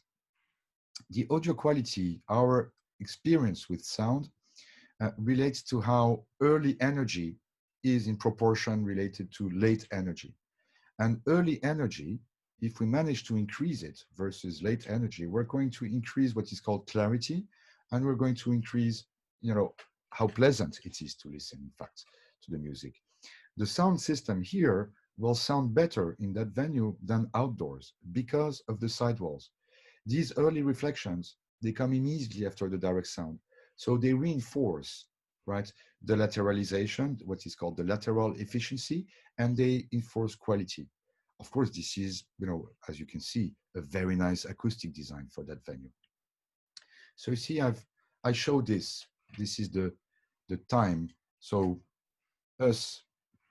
The audio quality, our experience with sound, relates to how early energy is in proportion related to late energy. And early energy, if we manage to increase it versus late energy, we're going to increase what is called clarity, and we're going to increase, how pleasant it is to listen, in fact, to the music. The sound system here will sound better in that venue than outdoors because of the sidewalls. These early reflections, they come immediately after the direct sound. So they reinforce, right, the lateralization, what is called the lateral efficiency, and they enforce quality. Of course, this is, as you can see, a very nice acoustic design for that venue. So you see, I showed this. This is the time. So us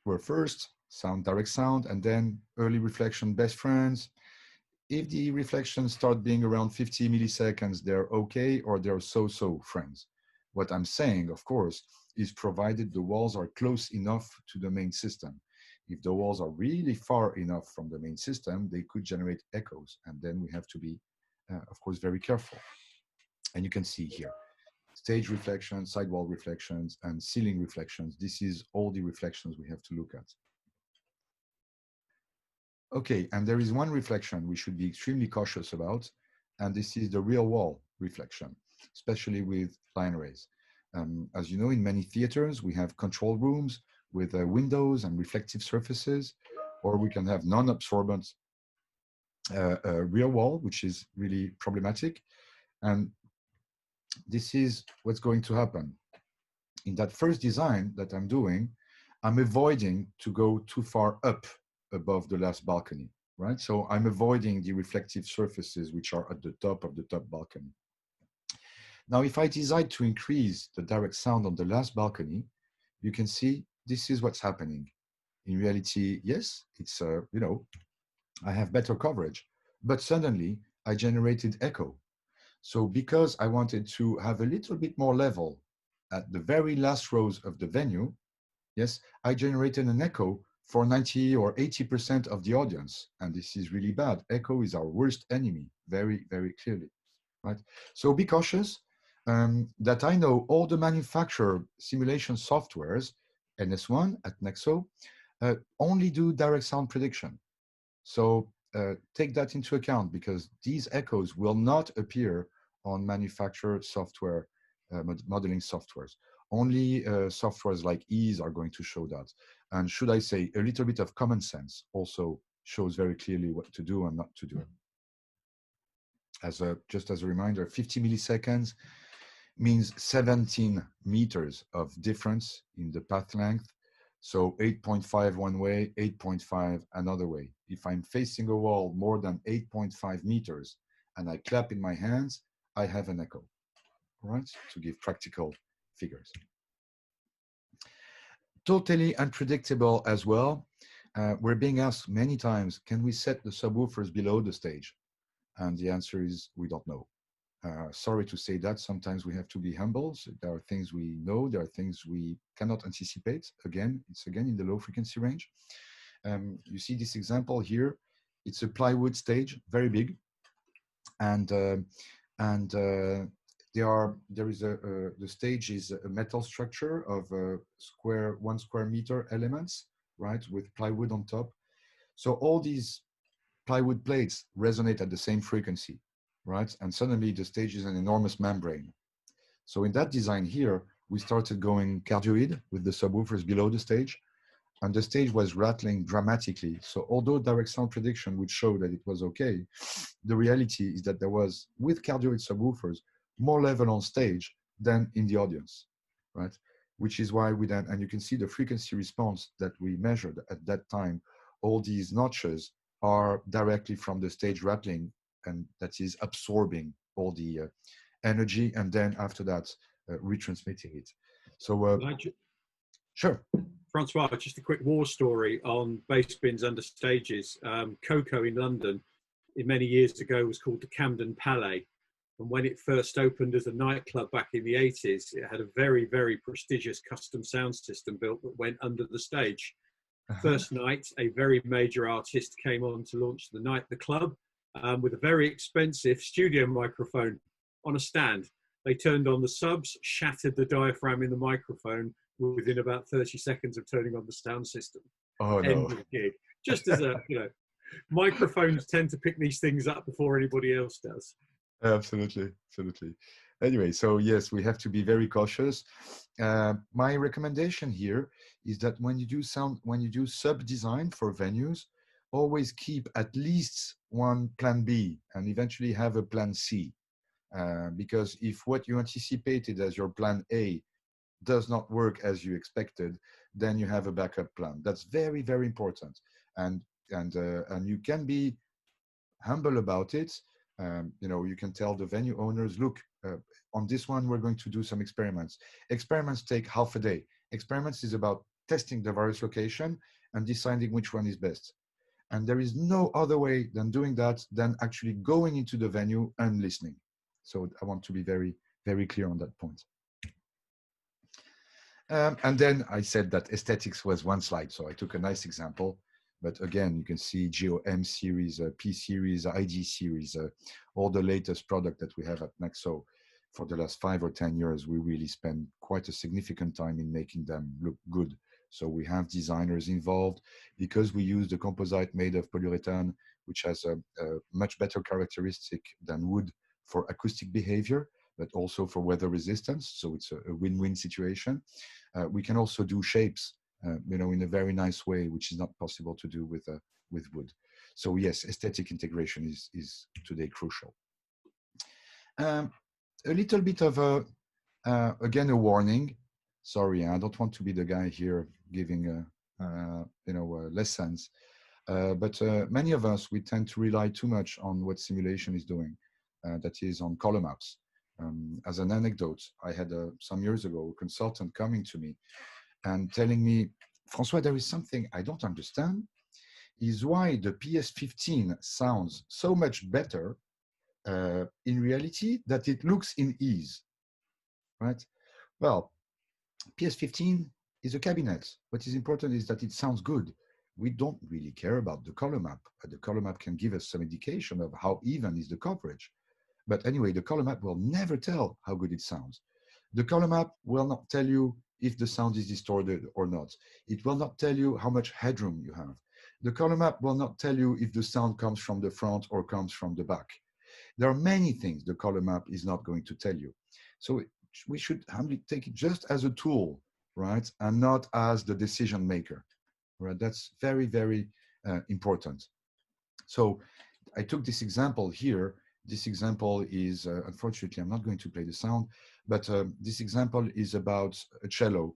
were first, direct sound, and then early reflection, best friends. If the reflections start being around 50 milliseconds, they're okay, or they're so-so friends. What I'm saying, of course, is provided the walls are close enough to the main system. If the walls are really far enough from the main system, they could generate echoes. And then we have to be, of course, very careful. And you can see here, stage reflections, sidewall reflections, and ceiling reflections. This is all the reflections we have to look at. Okay, and there is one reflection we should be extremely cautious about, and this is the real wall reflection, especially with line arrays. As you know, in many theaters, we have control rooms with windows and reflective surfaces, or we can have non-absorbent rear wall, which is really problematic. And this is what's going to happen. In that first design that I'm doing, I'm avoiding to go too far up above the last balcony, right? So I'm avoiding the reflective surfaces which are at the top of the top balcony. Now, if I decide to increase the direct sound on the last balcony, you can see this is what's happening. In reality, yes, it's, I have better coverage, but suddenly I generated echo. So because I wanted to have a little bit more level at the very last rows of the venue, yes, I generated an echo for 90 or 80% of the audience. And this is really bad. Echo is our worst enemy, very, very clearly, right? So be cautious that I know all the manufacturer simulation softwares, NS1 at NEXO, only do direct sound prediction. So take that into account, because these echoes will not appear on manufacturer software, modeling softwares. Only softwares like Ease are going to show that. And should I say, a little bit of common sense also shows very clearly what to do and not to do. Just as a reminder, 50 milliseconds means 17 meters of difference in the path length. So 8.5 one way, 8.5 another way. If I'm facing a wall more than 8.5 meters and I clap in my hands, I have an echo, right? To give practical figures. Totally unpredictable as well. We're being asked many times, can we set the subwoofers below the stage? And the answer is, we don't know. Sorry to say that, sometimes we have to be humble. So there are things we know, there are things we cannot anticipate. Again, it's again in the low frequency range. You see this example here. It's a plywood stage, very big. And the stage is a metal structure of 1 square meter elements, right, with plywood on top. So all these plywood plates resonate at the same frequency, right? And suddenly the stage is an enormous membrane. So in that design here, we started going cardioid with the subwoofers below the stage, and the stage was rattling dramatically. So although direct sound prediction would show that it was okay, the reality is that there was, with cardioid subwoofers, more level on stage than in the audience, right? Which is why we then, and you can see the frequency response that we measured at that time, all these notches are directly from the stage rattling, and that is absorbing all the energy, and then after that, retransmitting it. So, Could I sure. Francois, just a quick war story on bass bins under stages. Coco in London, many years ago, was called the Camden Palais. And when it first opened as a nightclub back in the 80s, it had a very, very prestigious custom sound system built that went under the stage. First night, a very major artist came on to launch the club with a very expensive studio microphone on a stand. They turned on the subs, shattered the diaphragm in the microphone within about 30 seconds of turning on the sound system. Oh End no. of the gig. Just as a, microphones tend to pick these things up before anybody else does. Absolutely, absolutely. Anyway, so yes, we have to be very cautious. My recommendation here is that when you do sub design for venues, always keep at least one plan B and eventually have a plan C. Because if what you anticipated as your plan A does not work as you expected, then you have a backup plan. That's very, very important. And you can be humble about it. You can tell the venue owners, look, on this one, we're going to do some experiments. Experiments take half a day. Experiments is about testing the various location and deciding which one is best. And there is no other way than doing that than actually going into the venue and listening. So I want to be very, very clear on that point. And then I said that aesthetics was one slide. So I took a nice example. But again, you can see GOM series, P series, ID series, all the latest product that we have at NEXO. For the last 5 or 10 years, we really spend quite a significant time in making them look good. So we have designers involved because we use the composite made of polyurethane, which has a much better characteristic than wood for acoustic behavior, but also for weather resistance. So it's a win-win situation. We can also do shapes, in a very nice way, which is not possible to do with wood. So yes, aesthetic integration is today crucial. A little bit of again a warning. Sorry, I don't want to be the guy here giving lessons, but many of us, we tend to rely too much on what simulation is doing. That is on COLORMAPS. As an anecdote, I had some years ago a consultant coming to me and telling me, Francois, there is something I don't understand, is why the PS15 sounds so much better in reality that it looks in ease, right? Well, PS15 is a cabinet. What is important is that it sounds good. We don't really care about the color map. The color map can give us some indication of how even is the coverage. But anyway, the color map will never tell how good it sounds. The color map will not tell you if the sound is distorted or not. It will not tell you how much headroom you have. The color map will not tell you if the sound comes from the front or comes from the back. There are many things the color map is not going to tell you. So we should take it just as a tool, right? And not as the decision maker, right? That's very, very important. So I took this example here. This example is, unfortunately, I'm not going to play the sound, but this example is about a cello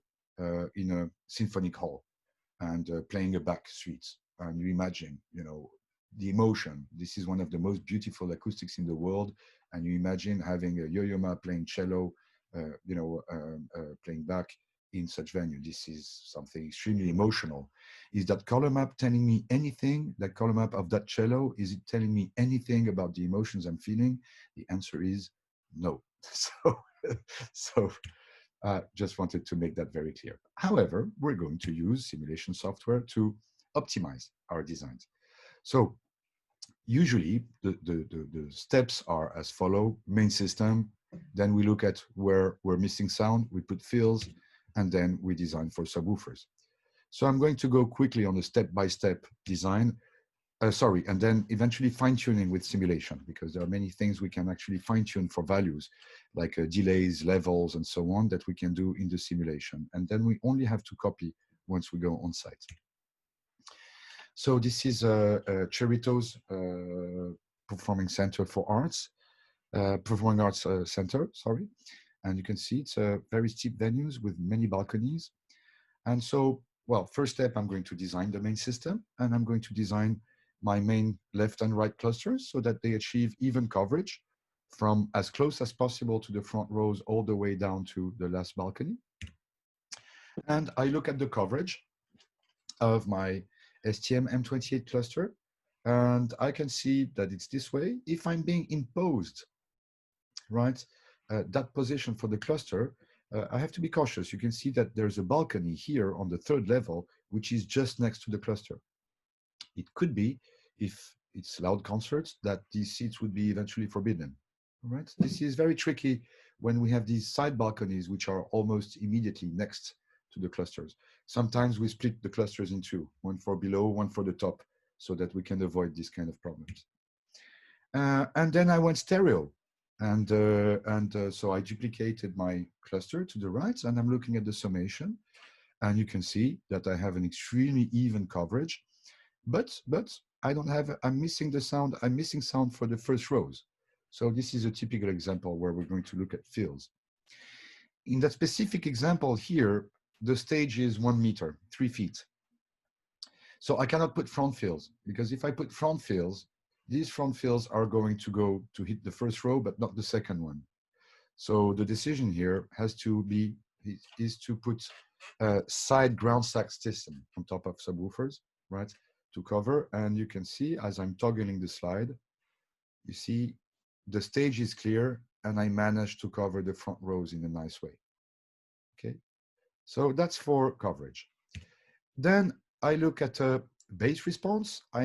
in a symphonic hall and playing a back suite. And you imagine, the emotion. This is one of the most beautiful acoustics in the world. And you imagine having a Yo-Yo Ma playing cello, playing back in such venue. This is something extremely emotional. Is that color map telling me anything? That color map of that cello, is it telling me anything about the emotions I'm feeling? The answer is no. So just wanted to make that very clear. However, we're going to use simulation software to optimize our designs. So usually the steps are as follow: main system, then we look at where we're missing sound, we put fills, and then we design for subwoofers. So I'm going to go quickly on the step-by-step design, and then eventually fine-tuning with simulation, because there are many things we can actually fine-tune for values, like delays, levels, and so on, that we can do in the simulation. And then we only have to copy once we go on site. So this is Cerritos Performing Center for Arts, Performing Arts Center, sorry. And you can see it's a very steep venues with many balconies. And so, well, first step, I'm going to design the main system, and I'm going to design my main left and right clusters so that they achieve even coverage from as close as possible to the front rows all the way down to the last balcony. And I look at the coverage of my STM-M28 cluster. And I can see that it's this way. If I'm being imposed, right, that position for the cluster, I have to be cautious. You can see that there's a balcony here on the 3rd level, which is just next to the cluster. It could be, if it's loud concerts, that these seats would be eventually forbidden. All right, this is very tricky when we have these side balconies, which are almost immediately next to the clusters. Sometimes we split the clusters in two, one for below, one for the top, so that we can avoid these kind of problems. And then I went stereo. And so I duplicated my cluster to the right, and I'm looking at the summation. And you can see that I have an extremely even coverage. But I don't have, I'm missing the sound, I'm missing sound for the first rows. So this is a typical example where we're going to look at fills. In that specific example here, the stage is 1 meter, 3 feet. So I cannot put front fills, because if I put front fills, these front fills are going to go to hit the first row, but not the second one. So the decision here has to be, is to put a side ground stack system on top of subwoofers, right, to cover. And you can see as I'm toggling the slide, you see the stage is clear and I managed to cover the front rows in a nice way. Okay, so that's for coverage. Then I look at a bass response. I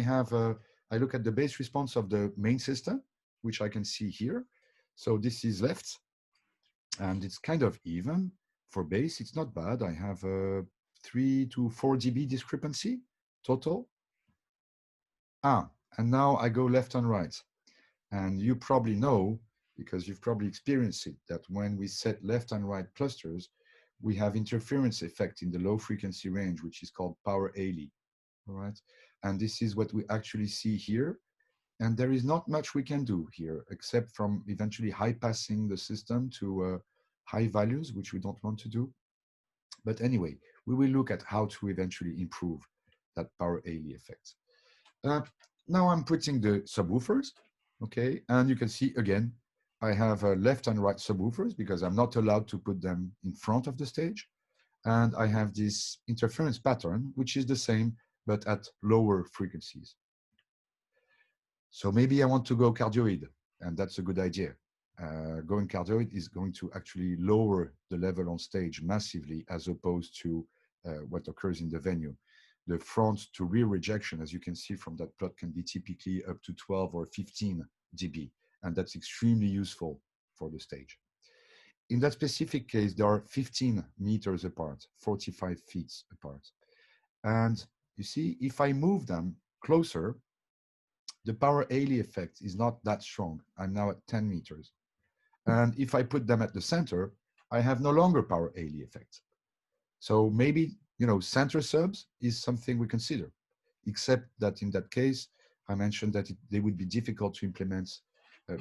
look at the bass response of the main system, which I can see here. So this is left, and it's kind of even for bass. It's not bad. I have a 3 to 4 dB discrepancy total. And now I go left and right. And you probably know, because you've probably experienced it, that when we set left and right clusters, we have interference effect in the low frequency range, which is called power Ailey. All right. And this is what we actually see here. And there is not much we can do here, except from eventually high passing the system to high values, which we don't want to do. But anyway, we will look at how to eventually improve that power Ailey effect. Now I'm putting the subwoofers, okay? And you can see again, I have left and right subwoofers because I'm not allowed to put them in front of the stage. And I have this interference pattern, which is the same, but at lower frequencies. So maybe I want to go cardioid, and that's a good idea. Going cardioid is going to actually lower the level on stage massively, as opposed to what occurs in the venue. The front to rear rejection, as you can see from that plot, can be typically up to 12 or 15 dB, and that's extremely useful for the stage. In that specific case, they are 15 meters apart, 45 feet apart. And you see, if I move them closer, the power Ailey effect is not that strong. I'm now at 10 meters. And if I put them at the center, I have no longer power Ailey effect. So maybe, you know, center subs is something we consider, except that in that case, I mentioned that they would be difficult to implement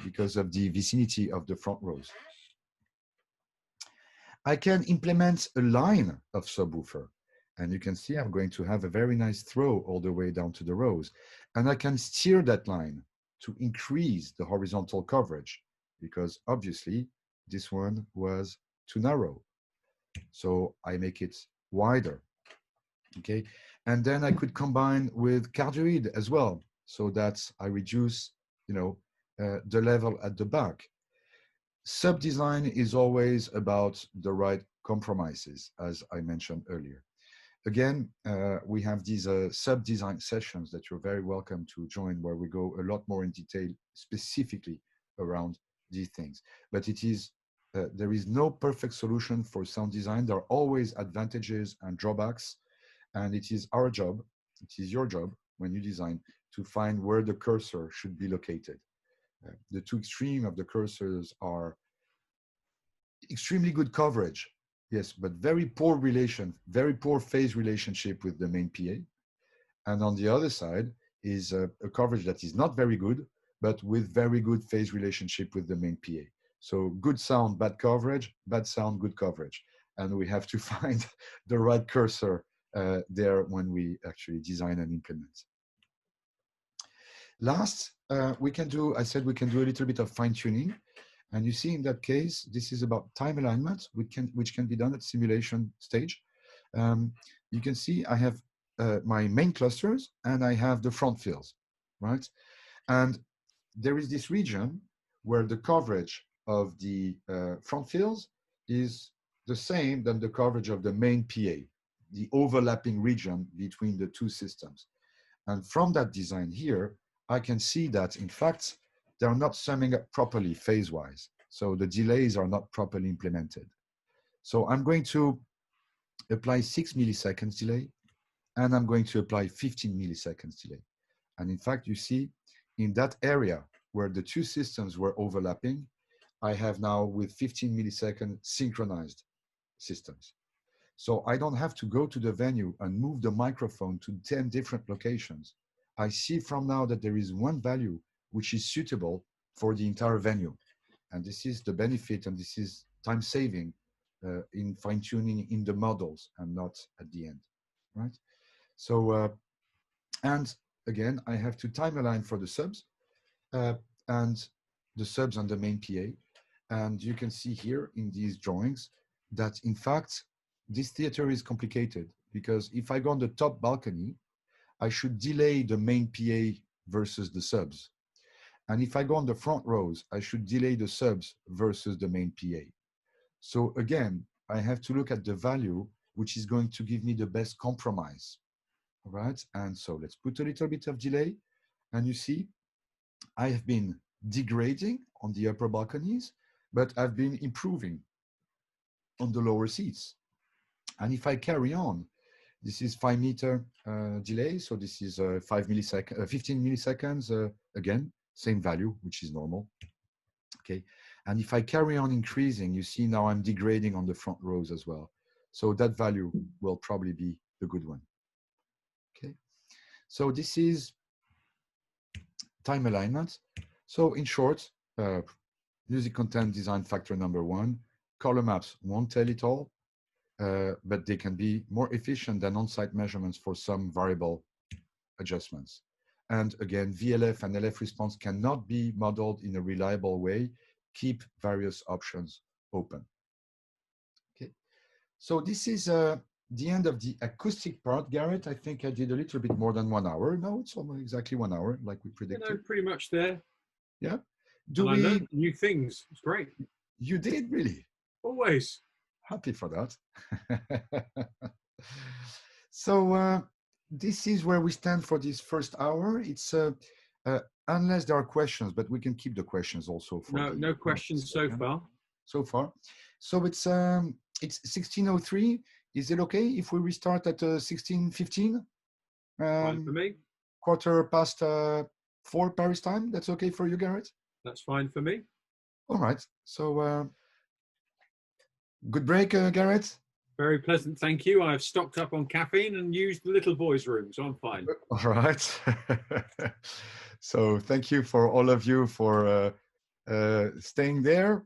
because of the vicinity of the front rows. I can implement a line of subwoofer. And you can see I'm going to have a very nice throw all the way down to the rows. And I can steer that line to increase the horizontal coverage, because obviously this one was too narrow. So I make it wider, okay? And then I could combine with cardioid as well, so that I reduce, you know, the level at the back. Sub-design is always about the right compromises, as I mentioned earlier. Again, we have these sub-design sessions that you're very welcome to join, where we go a lot more in detail specifically around these things. But it is, there is no perfect solution for sound design. There are always advantages and drawbacks, and it is our job, it is your job when you design, to find where the cursor should be located. The two extremes of the cursors are extremely good coverage, yes, but very poor phase relationship with the main PA. And on the other side is a coverage that is not very good, but with very good phase relationship with the main PA. So good sound, bad coverage, bad sound, good coverage. And we have to find the right cursor there when we actually design and implement. Last, we can do, I said we can do a little bit of fine tuning. And you see in that case, this is about time alignment, which can be done at simulation stage. You can see I have my main clusters, and I have the front fields, right? And there is this region where the coverage of the front fields is the same than the coverage of the main PA, the overlapping region between the two systems. And from that design here, I can see that, in fact, they're not summing up properly phase-wise. So the delays are not properly implemented. So I'm going to apply 6 milliseconds delay, and I'm going to apply 15 milliseconds delay. And in fact, you see, in that area where the two systems were overlapping, I have now with 15 milliseconds synchronized systems. So I don't have to go to the venue and move the microphone to 10 different locations. I see from now that there is one value which is suitable for the entire venue. And this is the benefit, and this is time saving in fine tuning in the models and not at the end, right? So, and again, I have to time align for the subs and the subs on the main PA. And you can see here in these drawings that in fact, this theater is complicated because if I go on the top balcony, I should delay the main PA versus the subs. And if I go on the front rows, I should delay the subs versus the main PA. So again, I have to look at the value which is going to give me the best compromise. All right, and so let's put a little bit of delay. And you see, I have been degrading on the upper balconies, but I've been improving on the lower seats. And if I carry on, this is 5 meter delay. So this is 15 milliseconds, again, same value, which is normal. Okay. And if I carry on increasing, you see now I'm degrading on the front rows as well. So that value will probably be the good one. Okay. So this is time alignment. So in short, music content design factor number 1, color maps won't tell it all, but they can be more efficient than on-site measurements for some variable adjustments. And again, VLF and LF response cannot be modeled in a reliable way. Keep various options open. Okay, so this is the end of the acoustic part. Garrett, I think I did a little bit more than 1 hour. No, it's almost exactly 1 hour, like we predicted. You know, pretty much there. Yeah. I learned new things. It's great. You did, really? Always. Happy for that. So this is where we stand for this first hour. It's unless there are questions, but we can keep the questions also. For no questions so far. So far. So it's 16:03. Is it okay if we restart at 16:15? Fine for me. 4 Paris time. That's okay for you, Garrett? That's fine for me. All right. So good break, Garrett. Very pleasant, thank you. I've stocked up on caffeine and used the little boys' room, so I'm fine. All right. So thank you for all of you for staying there.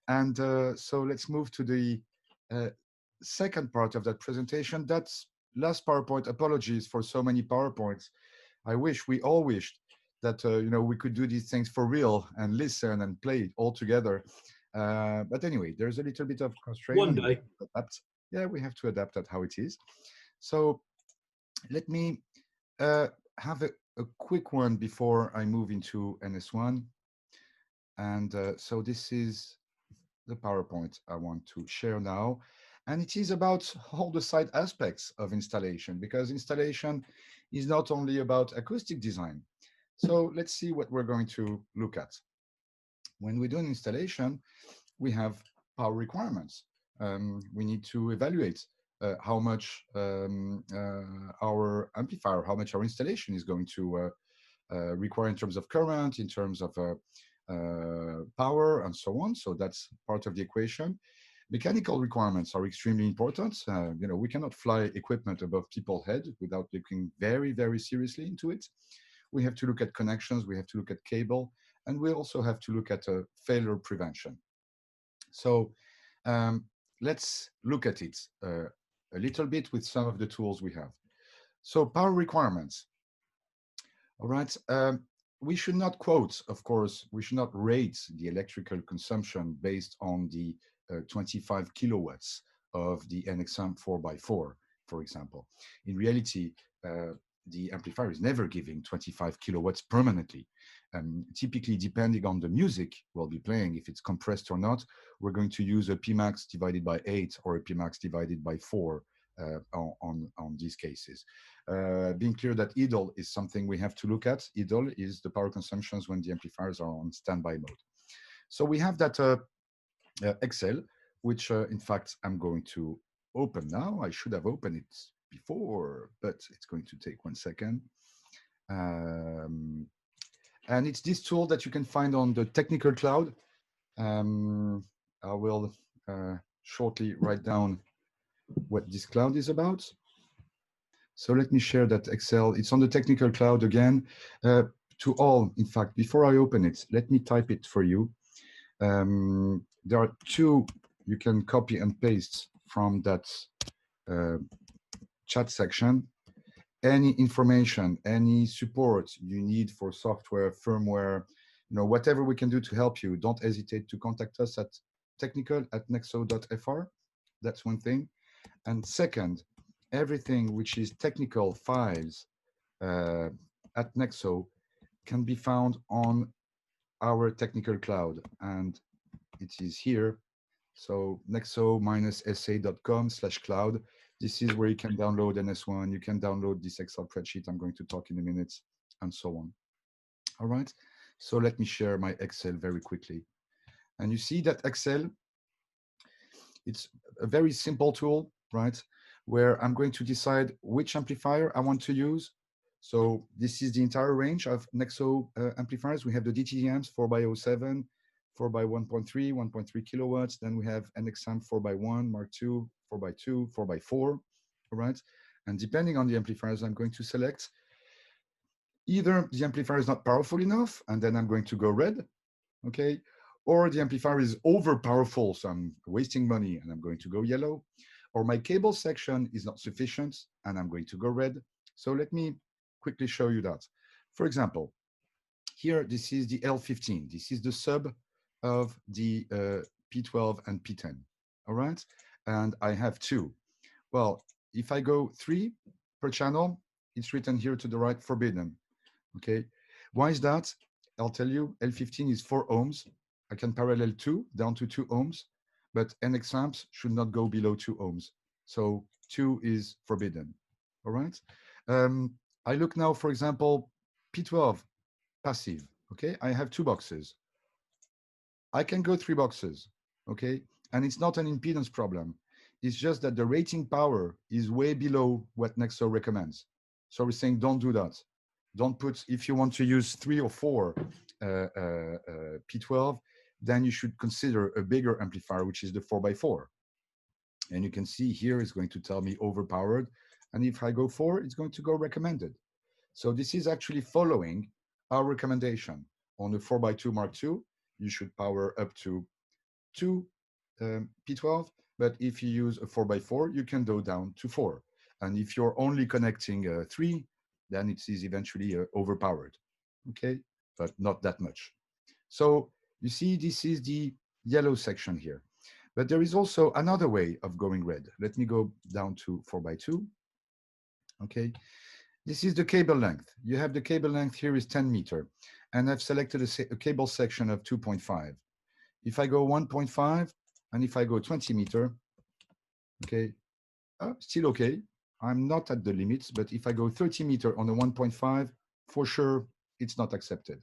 And so let's move to the second part of that presentation. That's last PowerPoint. Apologies for so many PowerPoints. I wish, we all wished that you know, we could do these things for real and listen and play it all together. But anyway, there's a little bit of constraint. One day. Yeah, we have to adapt at how it is. So let me have a quick one before I move into NS1. And so this is the PowerPoint I want to share now. And it is about all the side aspects of installation, because installation is not only about acoustic design. So let's see what we're going to look at. When we do an installation, we have power requirements. We need to evaluate how much our amplifier, how much our installation is going to require in terms of current, in terms of power, and so on. So that's part of the equation. Mechanical requirements are extremely important. You know, we cannot fly equipment above people's head without looking very, very seriously into it. We have to look at connections, we have to look at cable, and we also have to look at failure prevention. So let's look at it a little bit with some of the tools we have. So power requirements. All right. We should not quote, of course, we should not rate the electrical consumption based on the 25 kilowatts of the NXM 4x4. for example. In reality, the amplifier is never giving 25 kilowatts permanently. Typically, depending on the music we'll be playing, if it's compressed or not, we're going to use a Pmax divided by 8 or a Pmax divided by 4 on these cases. Being clear that idle is something we have to look at. Idle is the power consumptions when the amplifiers are on standby mode. So we have that Excel, which in fact I'm going to open now. I should have opened it before, but it's going to take 1 second. And it's this tool that you can find on the technical cloud. I will shortly write down what this cloud is about. So let me share that Excel. It's on the technical cloud again. To all, in fact, before I open it, let me type it for you. There are two you can copy and paste from that chat section. Any information, any support you need for software, firmware, whatever we can do to help you, don't hesitate to contact us at technical@nexo.fr. That's one thing. And second, everything which is technical files at Nexo can be found on our technical cloud, and it is here. So nexo-sa.com/cloud. This is where you can download NS1, you can download this Excel spreadsheet I'm going to talk in a minute, and so on. All right, so let me share my Excel very quickly. And you see that Excel, it's a very simple tool, right? Where I'm going to decide which amplifier I want to use. So this is the entire range of NEXO amplifiers. We have the DTMs 4x07, 4x1.3, 1.3 kilowatts. Then we have NXAMP 4x1, Mark II, 4x2, 4x4, all right? And depending on the amplifiers, I'm going to select either the amplifier is not powerful enough, and then I'm going to go red, okay? Or the amplifier is over powerful, so I'm wasting money, and I'm going to go yellow. Or my cable section is not sufficient, and I'm going to go red. So let me quickly show you that. For example, here, this is the L15. This is the sub of the P12 and P10, all right? And I have two. Well, if I go 3 per channel, it's written here to the right, forbidden, okay? Why is that? I'll tell you, L15 is 4 ohms. I can parallel 2 down to 2 ohms, but NX amps should not go below 2 ohms. So 2 is forbidden, all right? I look now, for example, P12, passive, okay? I have 2 boxes. I can go 3 boxes, okay? And it's not an impedance problem. It's just that the rating power is way below what Nexo recommends. So we're saying don't do that. Don't put, if you want to use 3 or 4 P12, then you should consider a bigger amplifier, which is the 4x4. And you can see here it's going to tell me overpowered. And if I go 4, it's going to go recommended. So this is actually following our recommendation. On the 4x2 Mark II, you should power up to 2 P12. But if you use a 4x4, you can go down to 4. And if you're only connecting 3, then it is eventually overpowered, okay? But not that much. So you see, this is the yellow section here. But there is also another way of going red. Let me go down to 4x2, okay? This is the cable length. You have the cable length here is 10 meter. And I've selected a cable section of 2.5. If I go 1.5, and if I go 20 meter, okay, still okay. I'm not at the limits, but if I go 30 meter on a 1.5, for sure, it's not accepted.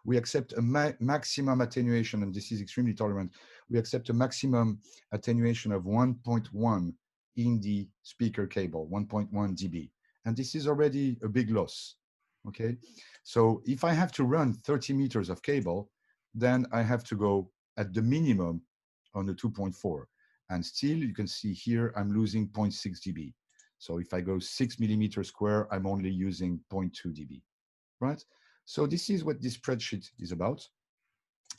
We accept a maximum attenuation, and this is extremely tolerant. We accept a maximum attenuation of 1.1 in the speaker cable, 1.1 dB. And this is already a big loss, okay? So if I have to run 30 meters of cable, then I have to go at the minimum on the 2.4. And still, you can see here, I'm losing 0.6 dB. So if I go 6 millimeters square, I'm only using 0.2 dB, right? So this is what this spreadsheet is about.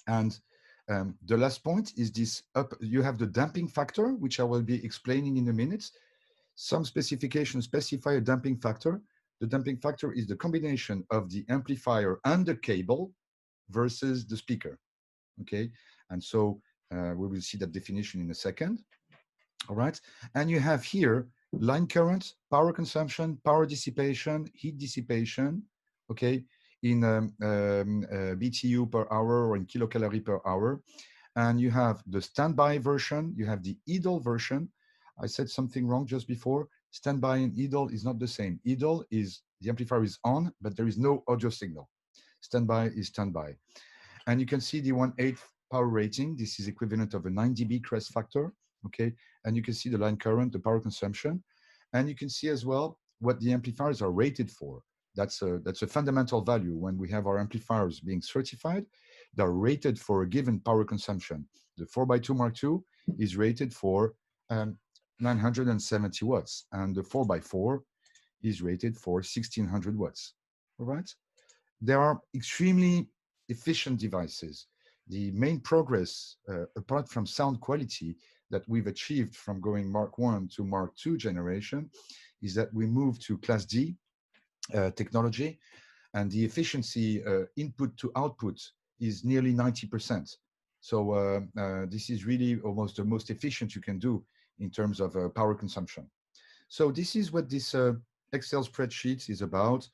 And the last point is this you have the damping factor, which I will be explaining in a minute. Some specifications specify a damping factor. The damping factor is the combination of the amplifier and the cable versus the speaker, okay? And so we will see that definition in a second, all right? And you have here line current, power consumption, power dissipation, heat dissipation, okay, in BTU per hour or in kilocalorie per hour. And you have the standby version, you have the idle version. I said something wrong just before. Standby and idle is not the same. Idle is the amplifier is on, but there is no audio signal. Standby is standby. And you can see the 1/8 power rating. This is equivalent of a 9 dB crest factor, okay? And you can see the line current, the power consumption. And you can see as well what the amplifiers are rated for. That's a fundamental value. When we have our amplifiers being certified, they're rated for a given power consumption. The 4x2 Mark II is rated for 970 watts, and the 4x4 is rated for 1600 watts, all right? They are extremely efficient devices. The main progress, apart from sound quality, that we've achieved from going Mark I to Mark II generation is that we moved to Class D technology, and the efficiency input to output is nearly 90%. So this is really almost the most efficient you can do in terms of power consumption. So this is what this Excel spreadsheet is about.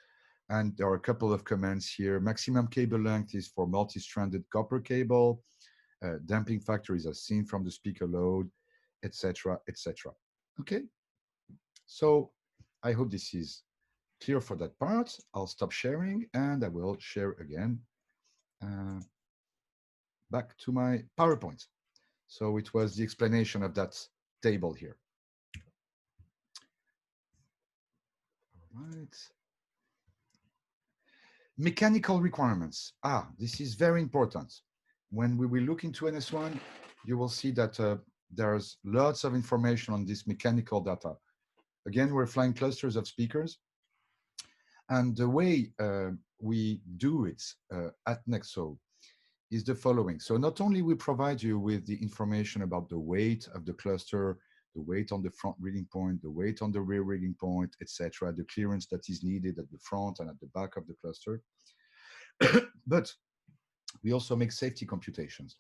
And there are a couple of comments here. Maximum cable length is for multi-stranded copper cable. Damping factor is as seen from the speaker load, etc., etc. Okay. So I hope this is clear for that part. I'll stop sharing and I will share again back to my PowerPoint. So it was the explanation of that table here. All right. Mechanical requirements. This is very important. When we will look into NS1, you will see that there's lots of information on this mechanical data. Again, we're flying clusters of speakers. And the way we do it at NEXO is the following. So not only we provide you with the information about the weight of the cluster, the weight on the front reading point, the weight on the rear reading point, etc., the clearance that is needed at the front and at the back of the cluster. But we also make safety computations.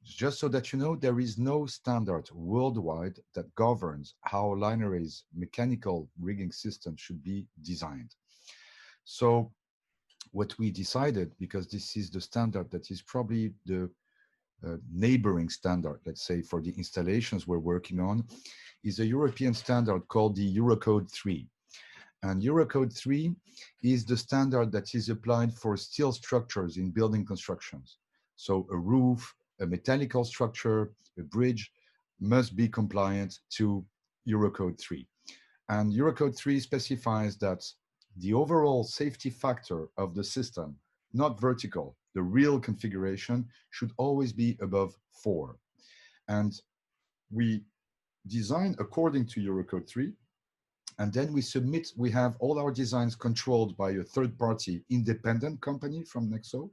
Just so that you know, there is no standard worldwide that governs how line arrays mechanical rigging system should be designed. So what we decided, because this is the standard that is probably the neighboring standard, let's say, for the installations we're working on, is a European standard called the Eurocode 3. And Eurocode 3 is the standard that is applied for steel structures in building constructions. So a roof, a mechanical structure, a bridge must be compliant to Eurocode 3. And Eurocode 3 specifies that the overall safety factor of the system, not vertical, the real configuration, should always be above 4. And we design according to Eurocode 3, and then we submit, we have all our designs controlled by a third-party independent company from NEXO.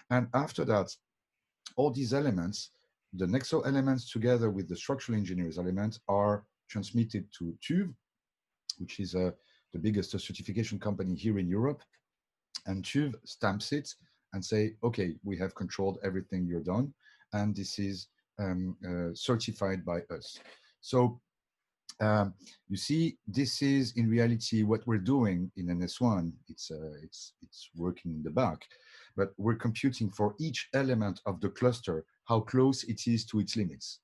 And after that, all these elements, the NEXO elements together with the structural engineers elements, are transmitted to TÜV, which is the biggest certification company here in Europe. And TÜV stamps it and say, okay, we have controlled everything you're done, and this is certified by us. So you see, this is in reality what we're doing in NS1. It's working in the back, but we're computing for each element of the cluster how close it is to its limits.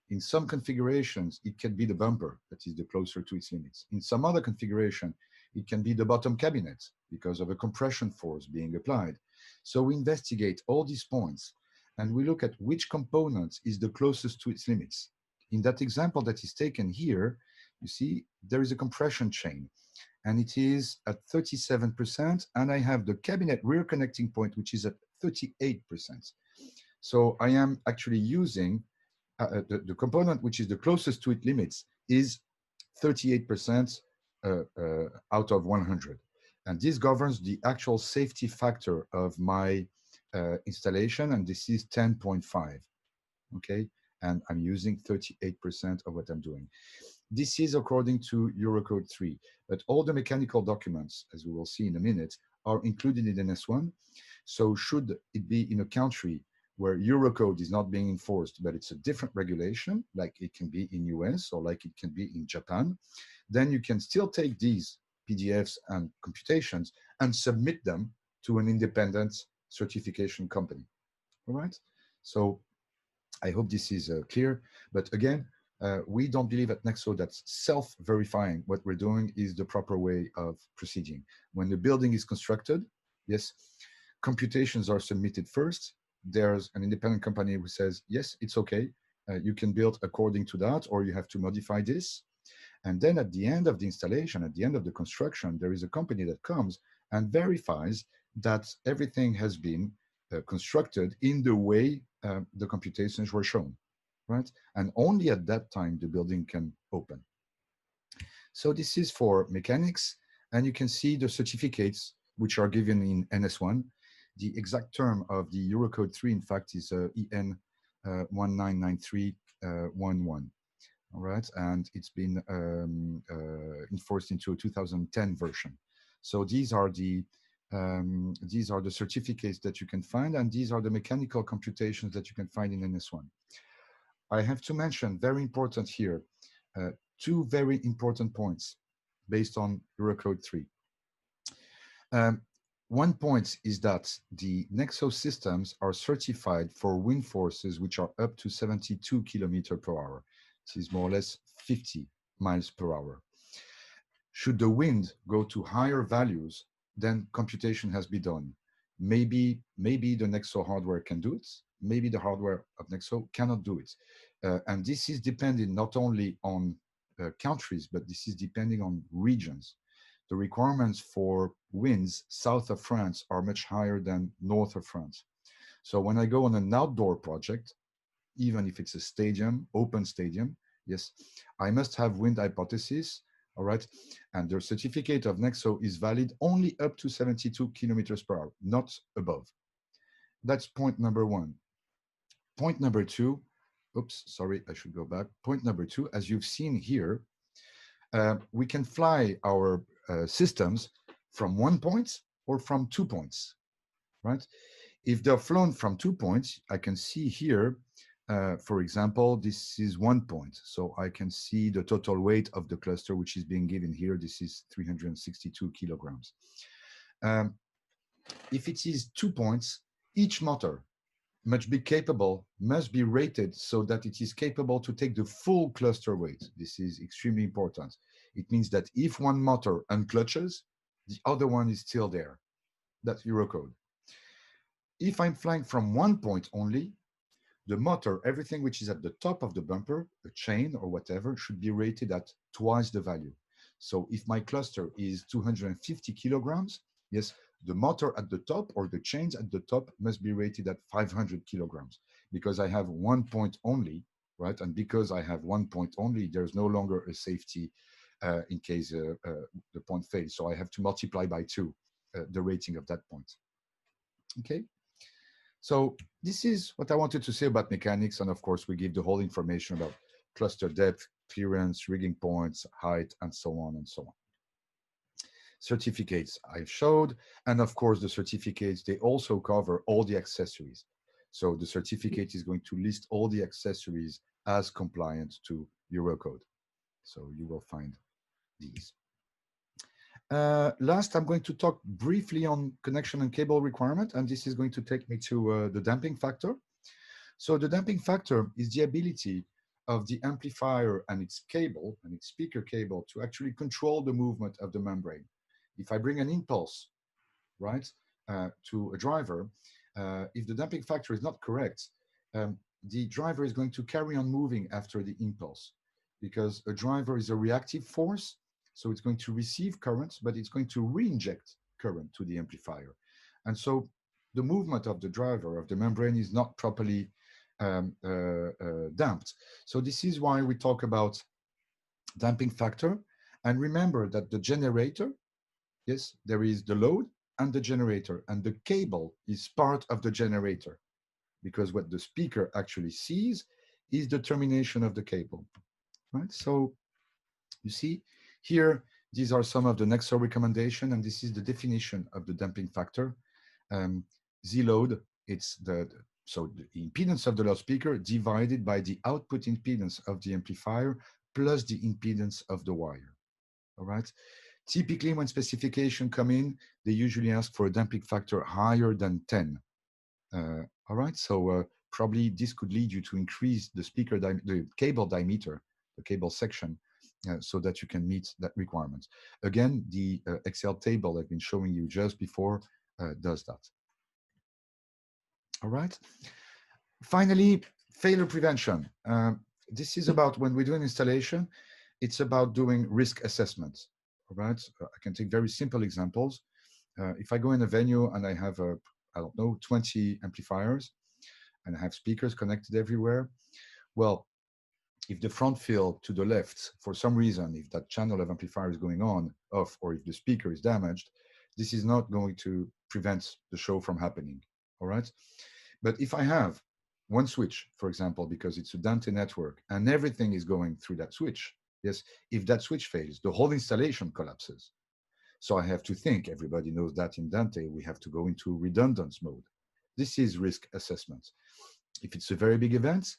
In some configurations, it can be the bumper that is the closer to its limits. In some other configuration, it can be the bottom cabinet because of a compression force being applied. So we investigate all these points and we look at which component is the closest to its limits. In that example that is taken here, you see there is a compression chain and it is at 37%, and I have the cabinet rear connecting point, which is at 38%. So I am actually using the component which is the closest to its limits is 38% out of 100. And this governs the actual safety factor of my installation, and this is 10.5, okay? And I'm using 38% of what I'm doing. This is according to Eurocode 3, but all the mechanical documents, as we will see in a minute, are included in NS1. So should it be in a country where Eurocode is not being enforced, but it's a different regulation, like it can be in US or like it can be in Japan, then you can still take these PDFs and computations and submit them to an independent certification company. All right. So I hope this is clear. But again, we don't believe at NEXO that self-verifying what we're doing is the proper way of proceeding. When the building is constructed, yes, computations are submitted first. There's an independent company who says, yes, it's okay. You can build according to that, or you have to modify this. And then at the end of the installation, at the end of the construction, there is a company that comes and verifies that everything has been constructed in the way the computations were shown, right? And only at that time the building can open. So this is for mechanics, and you can see the certificates which are given in NS1. The exact term of the Eurocode 3, in fact, is EN 199311. All right, and it's been enforced into a 2010 version. So these are the certificates that you can find, and these are the mechanical computations that you can find in NS1. I have to mention, very important here, two very important points based on Eurocode 3. One point is that the NEXO systems are certified for wind forces which are up to 72 kilometers per hour. This is more or less 50 miles per hour. Should the wind go to higher values, then computation has been done. Maybe the NEXO hardware can do it. Maybe the hardware of NEXO cannot do it. And this is depending not only on countries, but this is depending on regions. The requirements for winds south of France are much higher than north of France. So when I go on an outdoor project, even if it's a stadium, open stadium, yes, I must have wind hypothesis, all right? And the certificate of NEXO is valid only up to 72 kilometers per hour, not above. That's point number one. Point number two, oops, sorry, I should go back. Point number two, as you've seen here, we can fly our systems from 1 point or from 2 points, right? If they're flown from 2 points, I can see here, for example, this is 1 point. So I can see the total weight of the cluster, which is being given here. This is 362 kilograms. If it is 2 points, each motor must be rated so that it is capable to take the full cluster weight. This is extremely important. It means that if one motor unclutches, the other one is still there. That's Eurocode. If I'm flying from 1 point only, the motor, everything which is at the top of the bumper, a chain or whatever, should be rated at twice the value. So if my cluster is 250 kilograms, yes, the motor at the top or the chains at the top must be rated at 500 kilograms because I have 1 point only, right? And because I have 1 point only, there's no longer a safety in case the point fails. So I have to multiply by 2 the rating of that point. Okay. So this is what I wanted to say about mechanics. And of course, we give the whole information about cluster depth, clearance, rigging points, height, and so on and so on. Certificates I showed. And of course, the certificates, they also cover all the accessories. So the certificate is going to list all the accessories as compliant to Eurocode. So you will find these. Last, I'm going to talk briefly on connection and cable requirement, and this is going to take me to the damping factor. So the damping factor is the ability of the amplifier and its cable and its speaker cable to actually control the movement of the membrane. If I bring an impulse, right, to a driver, if the damping factor is not correct, the driver is going to carry on moving after the impulse because a driver is a reactive force. So it's going to receive current, but it's going to re-inject current to the amplifier. And so the movement of the driver, of the membrane, is not properly damped. So this is why we talk about damping factor. And remember that the generator, yes, there is the load and the generator, and the cable is part of the generator because what the speaker actually sees is the termination of the cable, right? So you see, here, these are some of the NEXO recommendation, and this is the definition of the damping factor. Z load, it's the So the impedance of the loudspeaker divided by the output impedance of the amplifier plus the impedance of the wire. All right. Typically, when specification come in, they usually ask for a damping factor higher than 10. All right. So probably this could lead you to increase the the cable diameter, the cable section, so that you can meet that requirement. Again, the Excel table I've been showing you just before does that. All right. Finally, failure prevention. This is about when we do an installation, it's about doing risk assessments. All right. I can take very simple examples. If I go in a venue and I have, I don't know, 20 amplifiers and I have speakers connected everywhere, well, if the front field to the left, for some reason, if that channel of amplifier is going on, off, or if the speaker is damaged, this is not going to prevent the show from happening. All right. But if I have one switch, for example, because it's a Dante network and everything is going through that switch, yes, if that switch fails, the whole installation collapses. So I have to think, everybody knows that in Dante, we have to go into redundance mode. This is risk assessment. If it's a very big event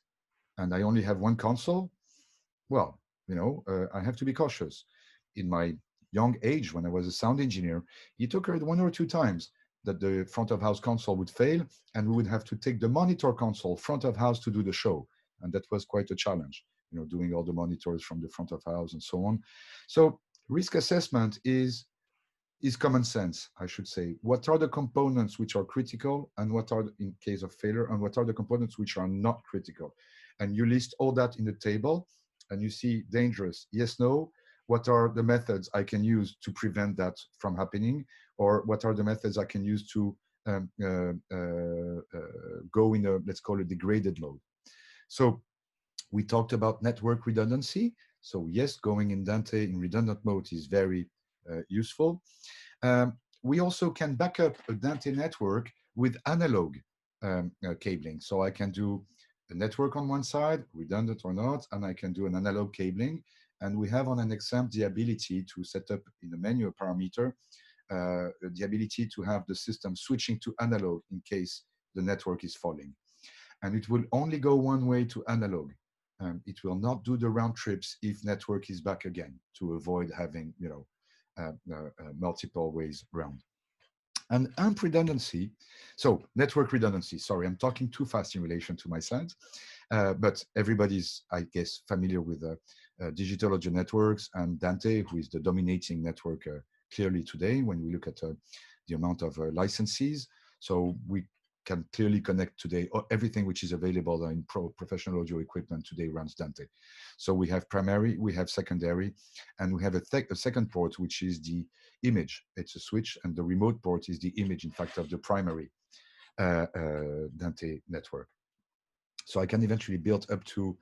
and I only have one console, well, I have to be cautious. In my young age, when I was a sound engineer, it occurred 1 or 2 times that the front of house console would fail and we would have to take the monitor console front of house to do the show. And that was quite a challenge, doing all the monitors from the front of house and so on. So risk assessment is common sense, I should say. What are the components which are critical and what are, in case of failure, and what are the components which are not critical? And you list all that in the table and you see dangerous, yes, no. What are the methods I can use to prevent that from happening? Or what are the methods I can use to go in a, let's call it, degraded mode? So we talked about network redundancy. So yes, going in Dante in redundant mode is very useful. We also can back up a Dante network with analog cabling. So I can do a network on one side, redundant or not, and I can do an analog cabling. And we have on an exam the ability to set up in the menu a parameter, the ability to have the system switching to analog in case the network is falling. And it will only go one way to analog. It will not do the round trips if network is back again, to avoid having, multiple ways round. And AMP redundancy, so network redundancy, sorry, I'm talking too fast in relation to my slides, but everybody's, I guess, familiar with digital audio networks and Dante, who is the dominating network clearly today when we look at the amount of licenses. So we can clearly connect today, everything which is available in professional audio equipment today runs Dante. So we have primary, we have secondary, and we have a second port, which is the image. It's a switch, and the remote port is the image, in fact, of the primary Dante network. So I can eventually build up to,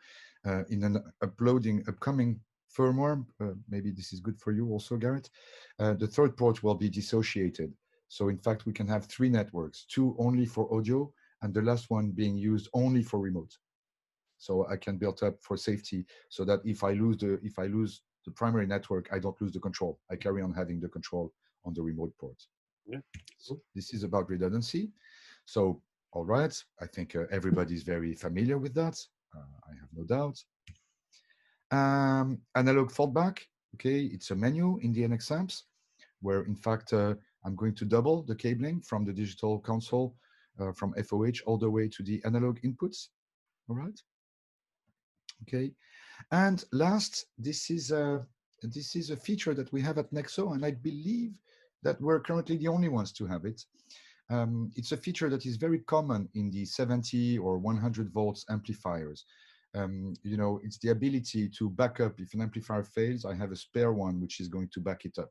in an upcoming firmware, maybe this is good for you also, Garrett, the third port will be dissociated. So in fact, we can have 3 networks, 2 only for audio, and the last one being used only for remote. So I can build up for safety, so that if I lose the primary network, I don't lose the control. I carry on having the control on the remote port. Yeah. So this is about redundancy. So, all right, I think everybody's very familiar with that. I have no doubt. Analog fallback, okay, it's a menu in the NXAMPs, where in fact, I'm going to double the cabling from the digital console, from FOH all the way to the analog inputs. All right. Okay. And last, this is a feature that we have at NEXO, and I believe that we're currently the only ones to have it. It's a feature that is very common in the 70 or 100 volts amplifiers. It's the ability to back up. If an amplifier fails, I have a spare one which is going to back it up.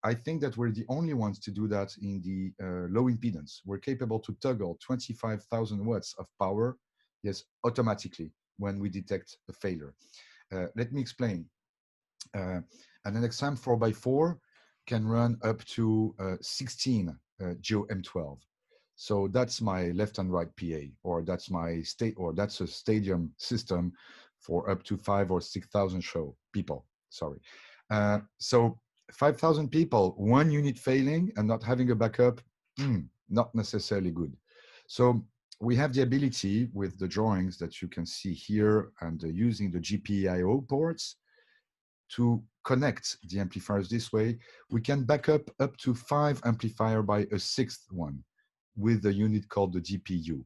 I think that we're the only ones to do that in the low impedance. We're capable to toggle 25,000 watts of power, yes, automatically when we detect a failure. Let me explain. And an exam 4x4 can run up to 16 Geo M12. So that's my left and right PA, or that's my that's a stadium system for up to 5,000 or 6,000 people. Sorry. So 5,000 people, one unit failing and not having a backup, not necessarily good. So we have the ability with the drawings that you can see here and using the GPIO ports to connect the amplifiers this way. We can back up to 5 amplifiers by a 6th one with a unit called the GPU.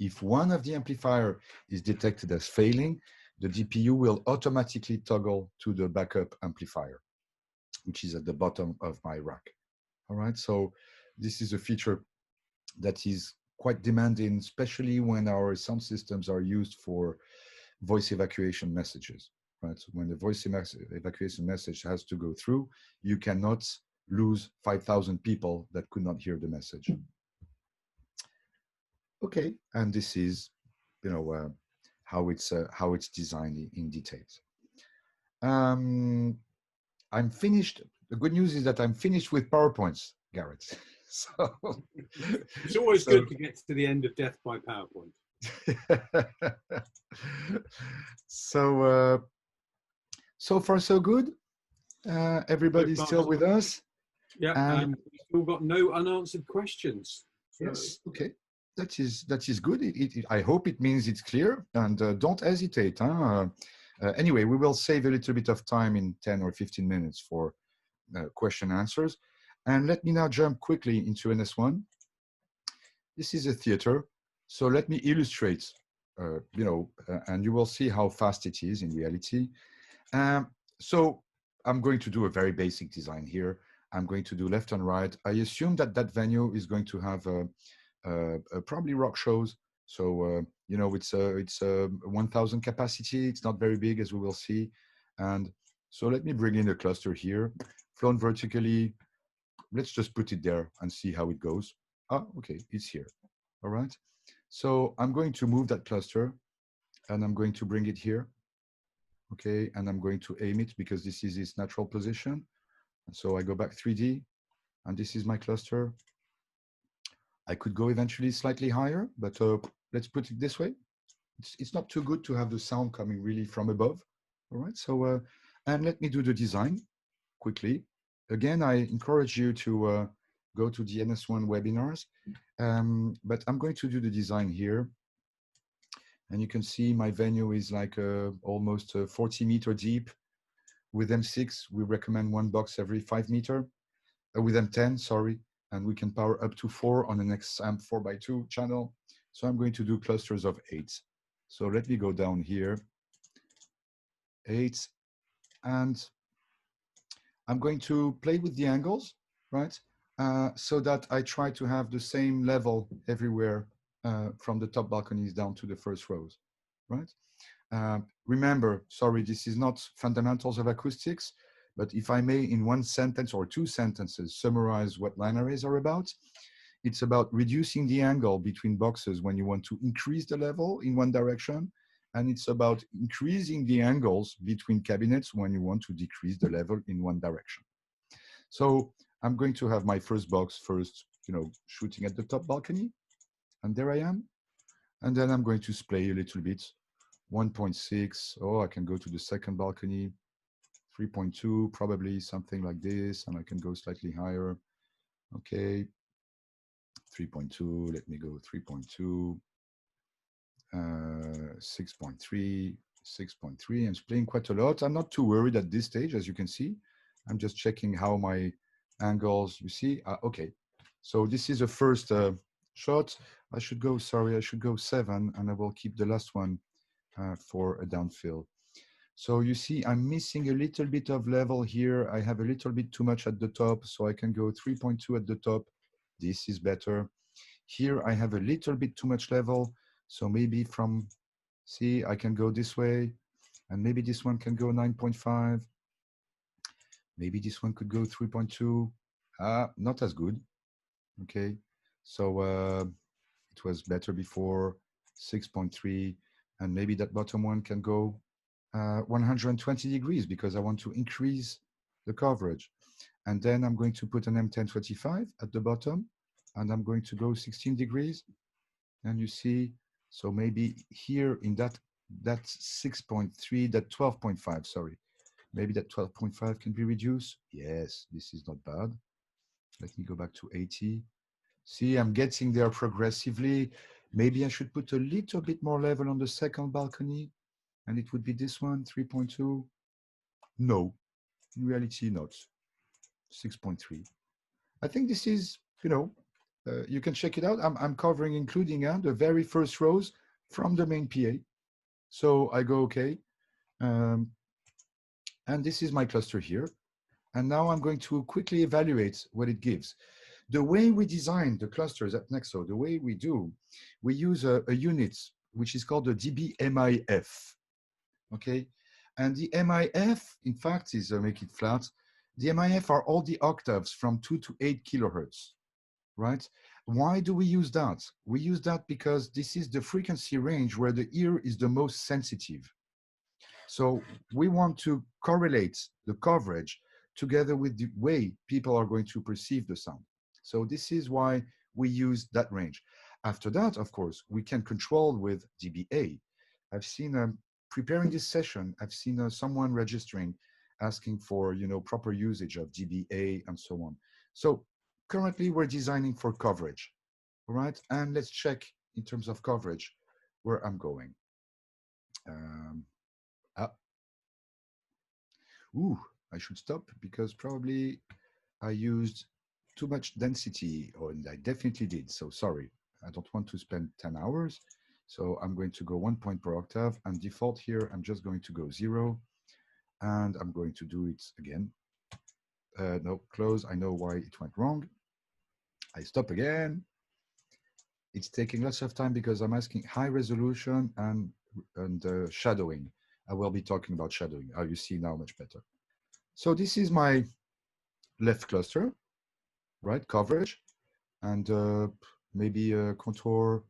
If one of the amplifier is detected as failing, the GPU will automatically toggle to the backup amplifier, which is at the bottom of my rack. All right, so this is a feature that is quite demanding, especially when our sound systems are used for voice evacuation messages. Right, so when the voice evacuation message has to go through, you cannot lose 5,000 people that could not hear the message. Okay, and this is, you know, how it's designed in details. I'm finished. The good news is that I'm finished with PowerPoints, Garrett. So it's always good to get to the end of death by PowerPoint. So so far so good. Everybody's still with us. Yeah, and we've still got no unanswered questions. So. Yes. Okay. That is good. I hope it means it's clear, and don't hesitate. Huh? Anyway, we will save a little bit of time in 10 or 15 minutes for question answers. And let me now jump quickly into NS1. This is a theater. So let me illustrate, you know, and you will see how fast it is in reality. So I'm going to do a very basic design here. I'm going to do left and right. I assume that that venue is going to have probably rock shows. So, you know, it's 1,000 capacity. It's not very big, as we will see. And so let me bring in a cluster here, flown vertically. Let's just put it there and see how it goes. Ah, okay, it's here. All right. So I'm going to move that cluster and I'm going to bring it here. Okay, and I'm going to aim it because this is its natural position. And so I go back 3D and this is my cluster. I could go eventually slightly higher, but let's put it this way. It's not too good to have the sound coming really from above. All right, so, and let me do the design quickly. Again, I encourage you to go to the NS1 webinars, but I'm going to do the design here. And you can see my venue is like almost 40 meter deep. With M6, we recommend one box every 5 meter. With M10, sorry, and we can power up to 4 on the next amp 4x2 channel. So I'm going to do clusters of 8. So let me go down here, 8, and I'm going to play with the angles, right? So that I try to have the same level everywhere from the top balconies down to the first rows, right? Remember, sorry, this is not fundamentals of acoustics, but if I may, in one sentence or 2 sentences, summarize what line arrays are about, it's about reducing the angle between boxes when you want to increase the level in one direction, and it's about increasing the angles between cabinets when you want to decrease the level in one direction. So I'm going to have my first box first, you know, shooting at the top balcony, and there I am. And then I'm going to splay a little bit, 1.6, oh, I can go to the second balcony, 3.2, probably something like this, and I can go slightly higher. Okay, 3.2, let me go 3.2, 6.3, 6.3. I'm playing quite a lot. I'm not too worried at this stage, as you can see. I'm just checking how my angles, you see, okay. So this is a first shot. I should go 7, and I will keep the last one for a downfill. So you see, I'm missing a little bit of level here. I have a little bit too much at the top, so I can go 3.2 at the top. This is better. Here I have a little bit too much level, so maybe from, see, I can go this way, and maybe this one can go 9.5. Maybe this one could go 3.2. Not as good. Okay, so it was better before, 6.3, and maybe that bottom one can go 120 degrees because I want to increase the coverage. And then I'm going to put an M1025 at the bottom, and I'm going to go 16 degrees. And you see, so maybe here in that 6.3, that 12.5, sorry, maybe that 12.5 can be reduced. Yes, this is not bad. Let me go back to 80. See, I'm getting there progressively. Maybe I should put a little bit more level on the second balcony, and it would be this one, 3.2. No, in reality, not. 6.3. I think this is, you can check it out. I'm covering, including the very first rows from the main PA. So I go okay. And this is my cluster here. And now I'm going to quickly evaluate what it gives. The way we design the clusters at NEXO, the way we do, we use a unit which is called the dBMIF. Okay, and the MIF, in fact, is make it flat. The MIF are all the octaves from 2 to 8 kilohertz, right? Why do we use that? We use that because this is the frequency range where the ear is the most sensitive. So we want to correlate the coverage together with the way people are going to perceive the sound. So this is why we use that range. After that, of course, we can control with dBA. I've seen, preparing this session, I've seen someone registering, asking for, proper usage of dBA and so on. So currently we're designing for coverage, all right? And let's check in terms of coverage where I'm going. I should stop because probably I used too much density, and I definitely did. So sorry, I don't want to spend 10 hours. So I'm going to go 1 point per octave, and default here, I'm just going to go 0. And I'm going to do it again. No, close. I know why it went wrong. I stop again. It's taking lots of time because I'm asking high resolution and shadowing. I will be talking about shadowing. Oh, you see now much better. So this is my left cluster, right? Coverage, and maybe a contour,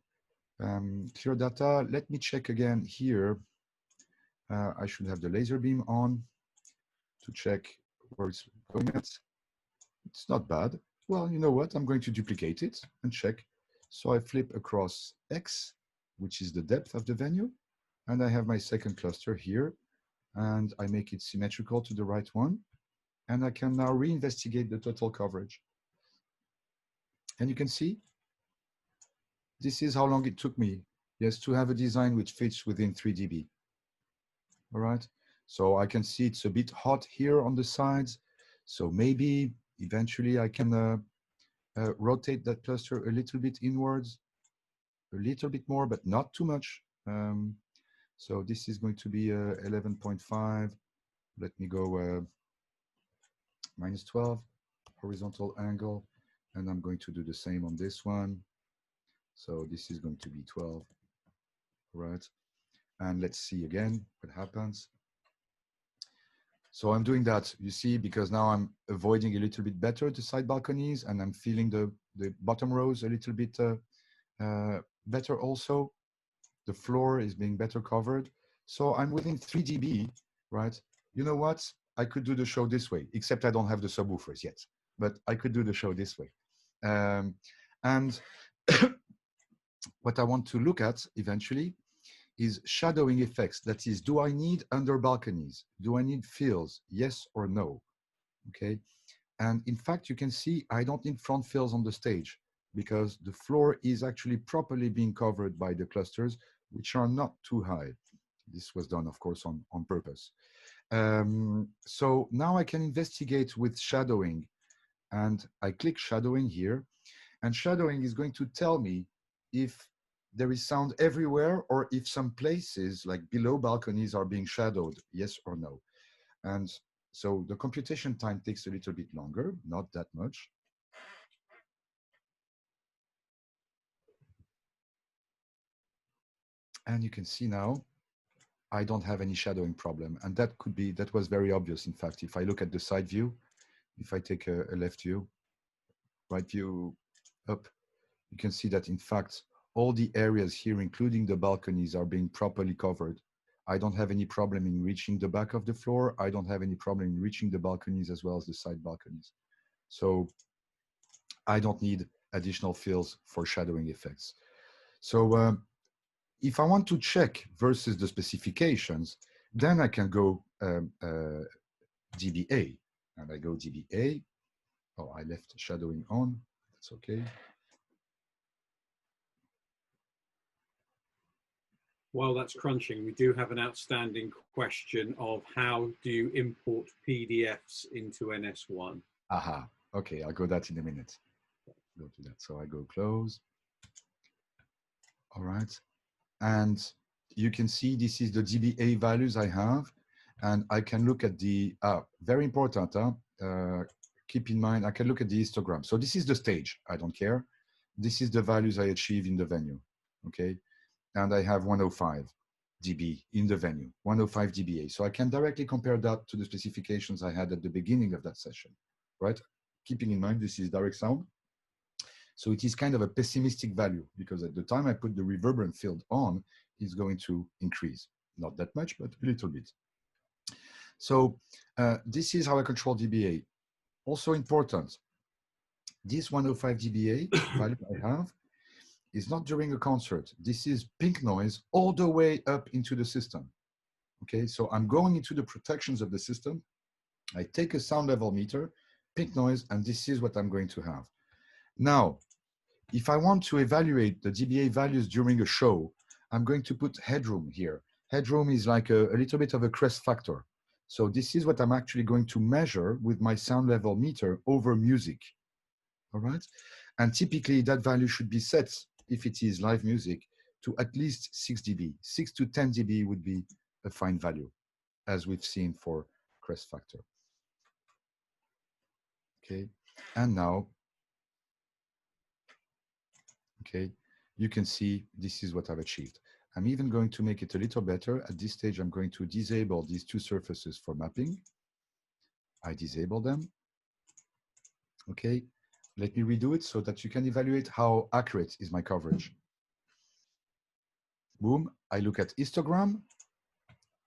clear data. Let me check again here. I should have the laser beam on to check where it's going at. It's not bad. Well, you know what? I'm going to duplicate it and check. So I flip across X, which is the depth of the venue, and I have my second cluster here, and I make it symmetrical to the right one. And I can now reinvestigate the total coverage. And you can see, this is how long it took me, yes, to have a design which fits within 3 dB. All right, so I can see it's a bit hot here on the sides. So maybe eventually I can rotate that cluster a little bit inwards, a little bit more, but not too much. So this is going to be 11.5. Let me go -12 horizontal angle, and I'm going to do the same on this one. So this is going to be 12, right? And let's see again what happens. So I'm doing that, you see, because now I'm avoiding a little bit better the side balconies, and I'm feeling the bottom rows a little bit better also. The floor is being better covered. So I'm within 3 dB, right? You know what? I could do the show this way, except I don't have the subwoofers yet, but I could do the show this way. And what I want to look at eventually is shadowing effects. That is, do I need under balconies? Do I need fills? Yes or no? Okay. And in fact, you can see I don't need front fills on the stage because the floor is actually properly being covered by the clusters, which are not too high. This was done, of course, on purpose. So now I can investigate with shadowing, and I click shadowing here, and shadowing is going to tell me if there is sound everywhere or if some places like below balconies are being shadowed, yes or no. And so the computation time takes a little bit longer, not that much. And you can see now, I don't have any shadowing problem. And that was very obvious. In fact, if I look at the side view, if I take a left view, right view up, you can see that in fact, all the areas here, including the balconies, are being properly covered. I don't have any problem in reaching the back of the floor. I don't have any problem in reaching the balconies as well as the side balconies. So I don't need additional fills for shadowing effects. So if I want to check versus the specifications, then I can go dBA. And I go dBA. Oh, I left shadowing on. That's okay. While that's crunching, we do have an outstanding question of how do you import PDFs into NS1? Aha, okay, I'll go that in a minute. Go to that. So I go close. All right. And you can see this is the DBA values I have. And I can look at the, very important, keep in mind, I can look at the histogram. So this is the stage, I don't care. This is the values I achieve in the venue, okay? And I have 105 dB in the venue, 105 dBA. So I can directly compare that to the specifications I had at the beginning of that session, right? Keeping in mind, this is direct sound. So it is kind of a pessimistic value because at the time I put the reverberant field on, it's going to increase. Not that much, but a little bit. So this is how I control dBA. Also important, this 105 dBA value I have is not during a concert. This is pink noise all the way up into the system. Okay, so I'm going into the protections of the system. I take a sound level meter, pink noise, and this is what I'm going to have. Now, if I want to evaluate the dBA values during a show, I'm going to put headroom here. Headroom is like a little bit of a crest factor. So this is what I'm actually going to measure with my sound level meter over music. All right. And typically that value should be set, if it is live music, to at least 6 dB. 6 to 10 dB would be a fine value, as we've seen for crest factor. Okay. And now, okay, you can see this is what I've achieved. I'm even going to make it a little better. At this stage, I'm going to disable these two surfaces for mapping. I disable them. Okay, let me redo it so that you can evaluate how accurate is my coverage. Boom, I look at histogram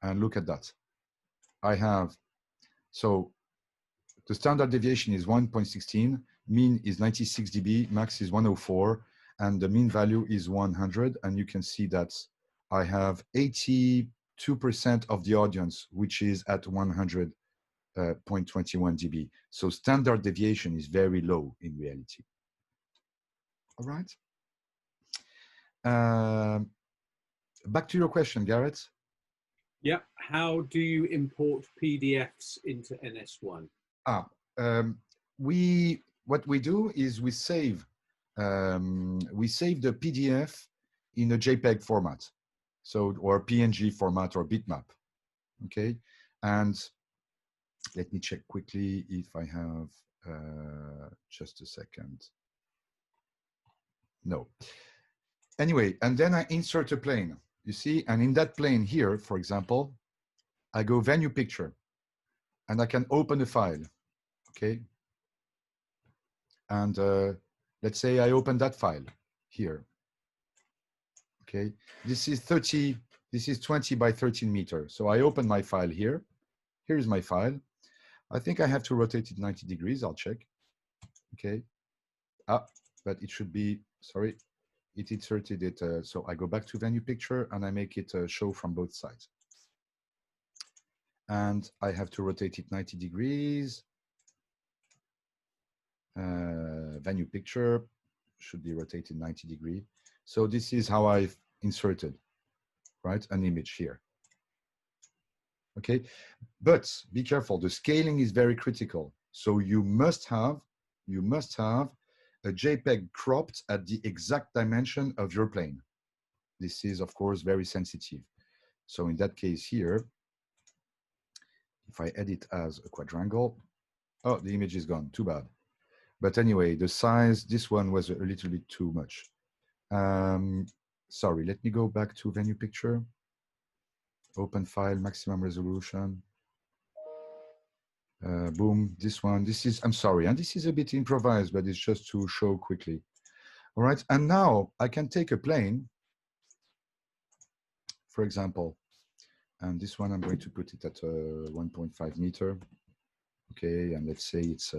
and look at that. I have, so the standard deviation is 1.16, mean is 96 dB, max is 104, and the mean value is 100. And you can see that I have 82% of the audience, which is at 100.21 dB. So standard deviation is very low in reality. All right. Back to your question, Garrett. Yeah. How do you import PDFs into NS1? What we do is we save the PDF in a JPEG format, so or PNG format or bitmap. Okay, and let me check quickly if I have just a second. No. Anyway, and then I insert a plane. You see, and in that plane here, for example, I go venue picture, and I can open a file. Okay. And let's say I open that file here. Okay, this is 20 by 13 meters. So I open my file here. Here's my file. I think I have to rotate it 90 degrees. I'll check. Okay. But it should be, sorry, it inserted it. So I go back to venue picture and I make it show from both sides. And I have to rotate it 90 degrees. Venue picture should be rotated 90 degrees. So this is how I've inserted, right, an image here. Okay, but be careful. The scaling is very critical. So you must have a JPEG cropped at the exact dimension of your plane. This is, of course, very sensitive. So in that case here, if I edit as a quadrangle, oh, the image is gone. Too bad. But anyway, the size, this one was a little bit too much. Sorry, let me go back to venue picture. Open file, maximum resolution. Boom, this one, this is, I'm sorry, and this is a bit improvised, but it's just to show quickly. All right, and now I can take a plane, for example, and this one I'm going to put it at 1.5 meter. Okay, and let's say it's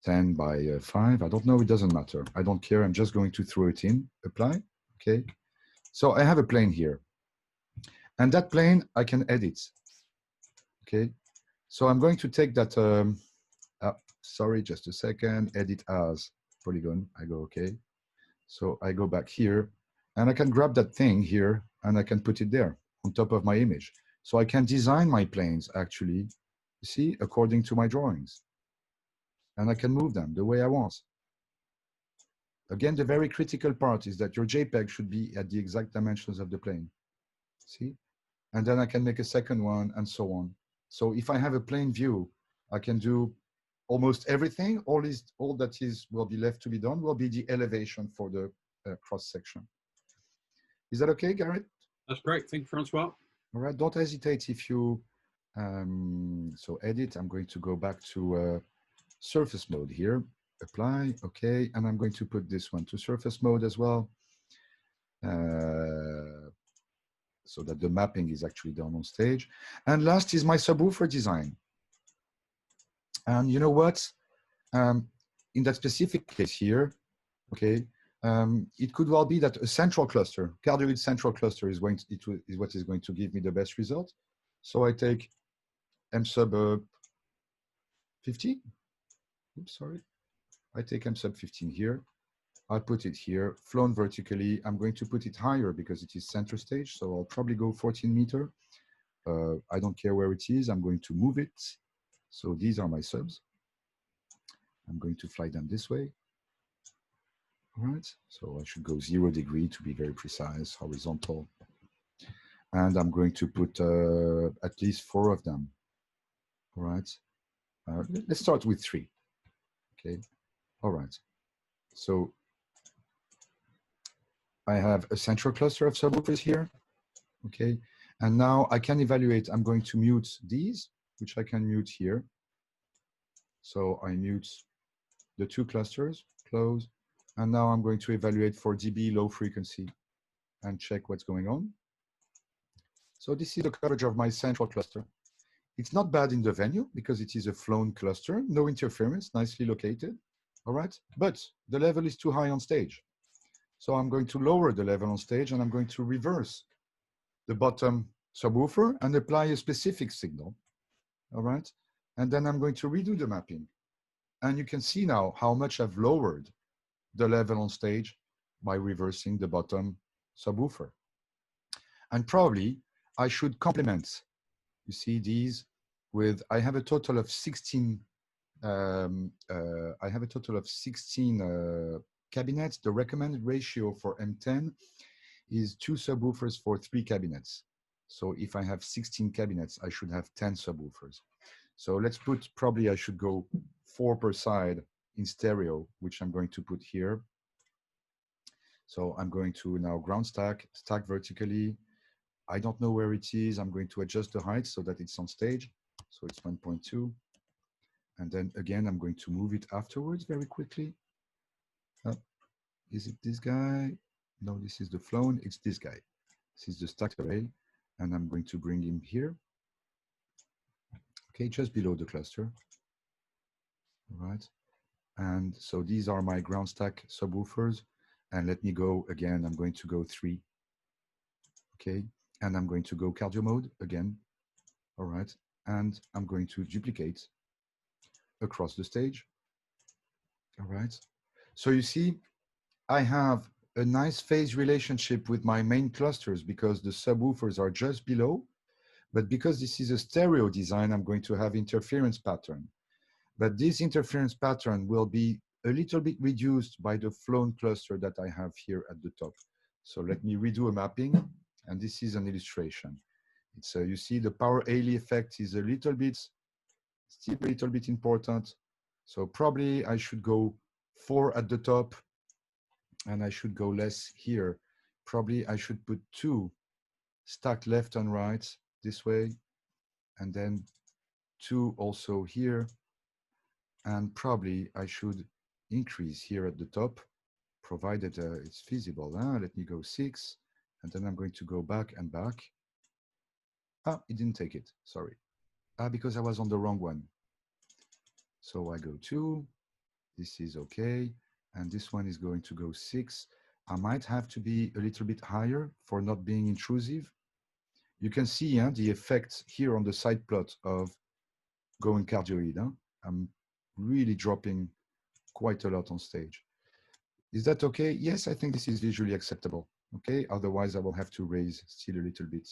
10 by 5. I don't know, it doesn't matter. I don't care, I'm just going to throw it in, apply, okay. So I have a plane here, and that plane I can edit, okay. So I'm going to take that, sorry, just a second, edit as polygon, I go okay. So I go back here, And I can grab that thing here and I can put it there on top of my image. So I can design my planes actually, you see, according to my drawings. And I can move them the way I want. Again, the very critical part is that your JPEG should be at the exact dimensions of the plane. See? And then I can make a second one and so on. So if I have a plane view, I can do almost everything. All that will be left to be done will be the elevation for the cross section. Is that okay, Garrett? That's great. Thank you, Francois. All right. Don't hesitate if you, so edit, I'm going to go back to surface mode here. Apply, okay. And I'm going to put this one to surface mode as well. So that the mapping is actually done on stage. And last is my subwoofer design. And you know what? In that specific case here, okay, it could well be that a central cluster, cardioid central cluster is what is going to give me the best result. So I take M sub 15. Oops, sorry. I take M sub 15 here. I put it here, flown vertically. I'm going to put it higher because it is center stage. So I'll probably go 14 meter. I don't care where it is. I'm going to move it. So these are my subs. I'm going to fly them this way. All right, so I should go 0 degree to be very precise, horizontal. And I'm going to put at least 4 of them. All right, let's start with 3. Okay, all right. So I have a central cluster of subwoofers here. Okay, and now I can evaluate. I'm going to mute these, which I can mute here. So I mute the 2 clusters, close. And now I'm going to evaluate for dB low frequency and check what's going on. So this is the coverage of my central cluster. It's not bad in the venue because it is a flown cluster, no interference, nicely located. All right, but the level is too high on stage. So I'm going to lower the level on stage and I'm going to reverse the bottom subwoofer and apply a specific signal. All right, and then I'm going to redo the mapping. And you can see now how much I've lowered the level on stage by reversing the bottom subwoofer. And probably I should complement, you see these with, I have a total of 16, cabinets. The recommended ratio for M10 is 2 subwoofers for 3 cabinets. So if I have 16 cabinets, I should have 10 subwoofers. So let's put, probably I should go 4 per side in stereo, which I'm going to put here. So I'm going to now ground stack vertically. I don't know where it is. I'm going to adjust the height so that it's on stage. So it's 1.2. And then again, I'm going to move it afterwards very quickly. Is it this guy? No, this is the flown. It's this guy. This is the stacked array. And I'm going to bring him here. Okay, just below the cluster. All right. And so these are my ground stack subwoofers. And let me go again. I'm going to go 3. Okay. And I'm going to go cardio mode again. All right. And I'm going to duplicate across the stage. All right. So you see, I have a nice phase relationship with my main clusters because the subwoofers are just below. But because this is a stereo design, I'm going to have interference pattern. But this interference pattern will be a little bit reduced by the flown cluster that I have here at the top. So let me redo a mapping. And this is an illustration. It's you see the power Haley effect is still a little bit important. So probably I should go 4 at the top and I should go less here. Probably I should put 2 stacked left and right this way, and then 2 also here. And probably I should increase here at the top, provided it's feasible. Let me go 6, and then I'm going to go back and back. Ah, it didn't take it, sorry. Because I was on the wrong one. So I go 2, this is okay, and this one is going to go 6. I might have to be a little bit higher for not being intrusive. You can see the effect here on the side plot of going cardioid. I'm really dropping quite a lot on stage. Is that okay? Yes, I think this is visually acceptable. Okay, otherwise I will have to raise still a little bit.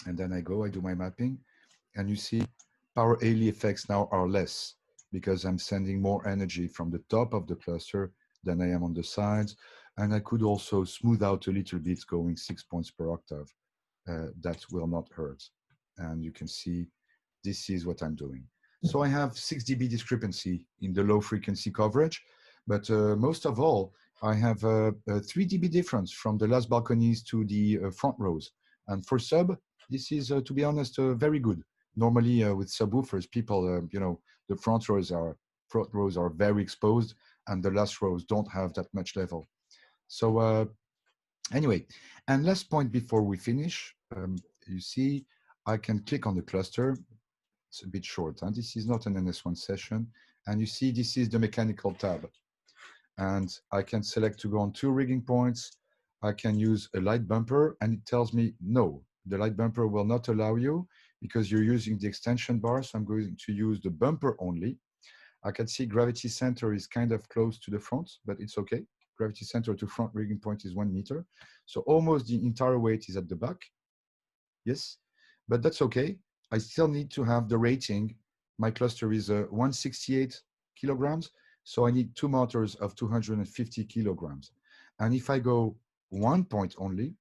And then I do my mapping, and you see power Haley effects now are less because I'm sending more energy from the top of the cluster than I am on the sides. And I could also smooth out a little bit going 6 points per octave. That will not hurt. And you can see this is what I'm doing. So I have 6 dB discrepancy in the low frequency coverage, but most of all, I have a 3 dB difference from the last balconies to the front rows. And for sub, this is, to be honest, very good. Normally with subwoofers, people, you know, the front rows are very exposed and the last rows don't have that much level. So anyway, and last point before we finish, you see, I can click on the cluster. It's a bit short, and this is not an NS1 session. And you see, this is the mechanical tab. And I can select to go on 2 rigging points. I can use a light bumper, and it tells me, no, the light bumper will not allow you because you're using the extension bar. So I'm going to use the bumper only. I can see gravity center is kind of close to the front, but it's okay. Gravity center to front rigging point is 1 meter. So almost the entire weight is at the back. Yes, but that's okay. I still need to have the rating. My cluster is 168 kilograms. So I need 2 motors of 250 kilograms. And if I go 1 point only,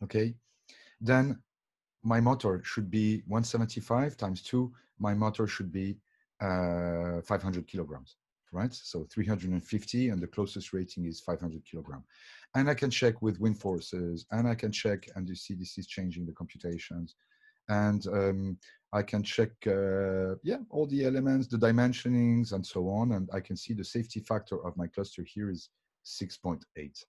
okay, then my motor should be 175 times 2. My motor should be 500 kilograms, right? So 350, and the closest rating is 500 kilogram. And I can check with wind forces, and I can check, and you see this is changing the computations. And I can check, yeah, all the elements, the dimensionings, and so on. And I can see the safety factor of my cluster here is 6.8.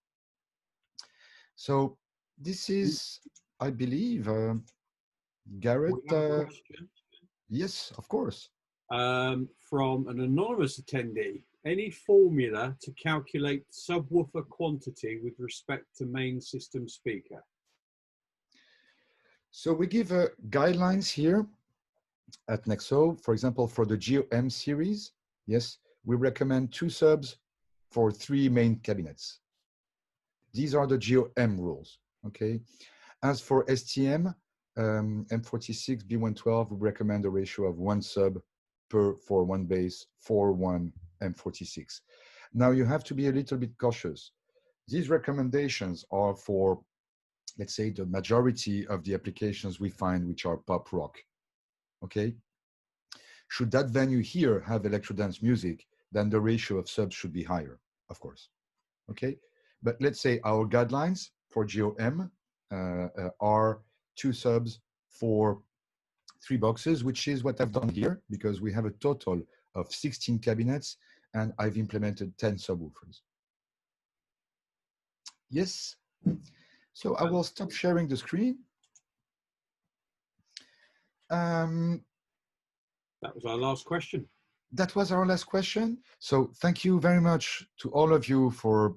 So this is, I believe, Garrett. Yes, of course. From an anonymous attendee, any formula to calculate subwoofer quantity with respect to main system speaker? So we give guidelines here at NEXO. For example, for the GOM series, yes, we recommend 2 subs for 3 main cabinets. These are the GOM rules, okay? As for STM, M46, B112, we recommend a ratio of 1 sub for 1 bass for 1 M46. Now you have to be a little bit cautious. These recommendations are for, let's say, the majority of the applications we find which are pop rock, okay? Should that venue here have electro dance music, then the ratio of subs should be higher, of course, okay? But let's say our guidelines for GOM are 2 subs for 3 boxes, which is what I've done here, because we have a total of 16 cabinets and I've implemented 10 subwoofers. Yes. So I will stop sharing the screen. That was our last question. That was our last question. So thank you very much to all of you for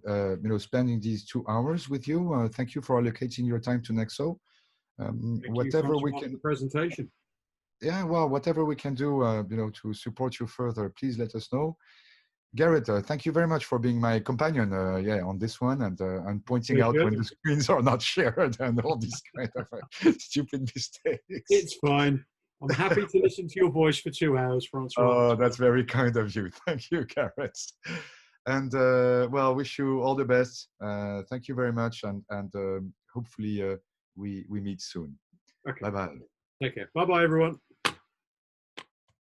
spending these 2 hours with you. Thank you for allocating your time to NEXO. Whatever we can. The presentation. Yeah, well, whatever we can do, to support you further, please let us know. Garrett, thank you very much for being my companion, on this one, and pointing out when the screens are not shared and all these kind of stupid mistakes. It's fine. I'm happy to listen to your voice for 2 hours, Francois. Oh, that's very kind of you. Thank you, Garrett. And well, wish you all the best. Thank you very much, and hopefully we meet soon. Okay. Bye-bye. Take care. Bye-bye, everyone.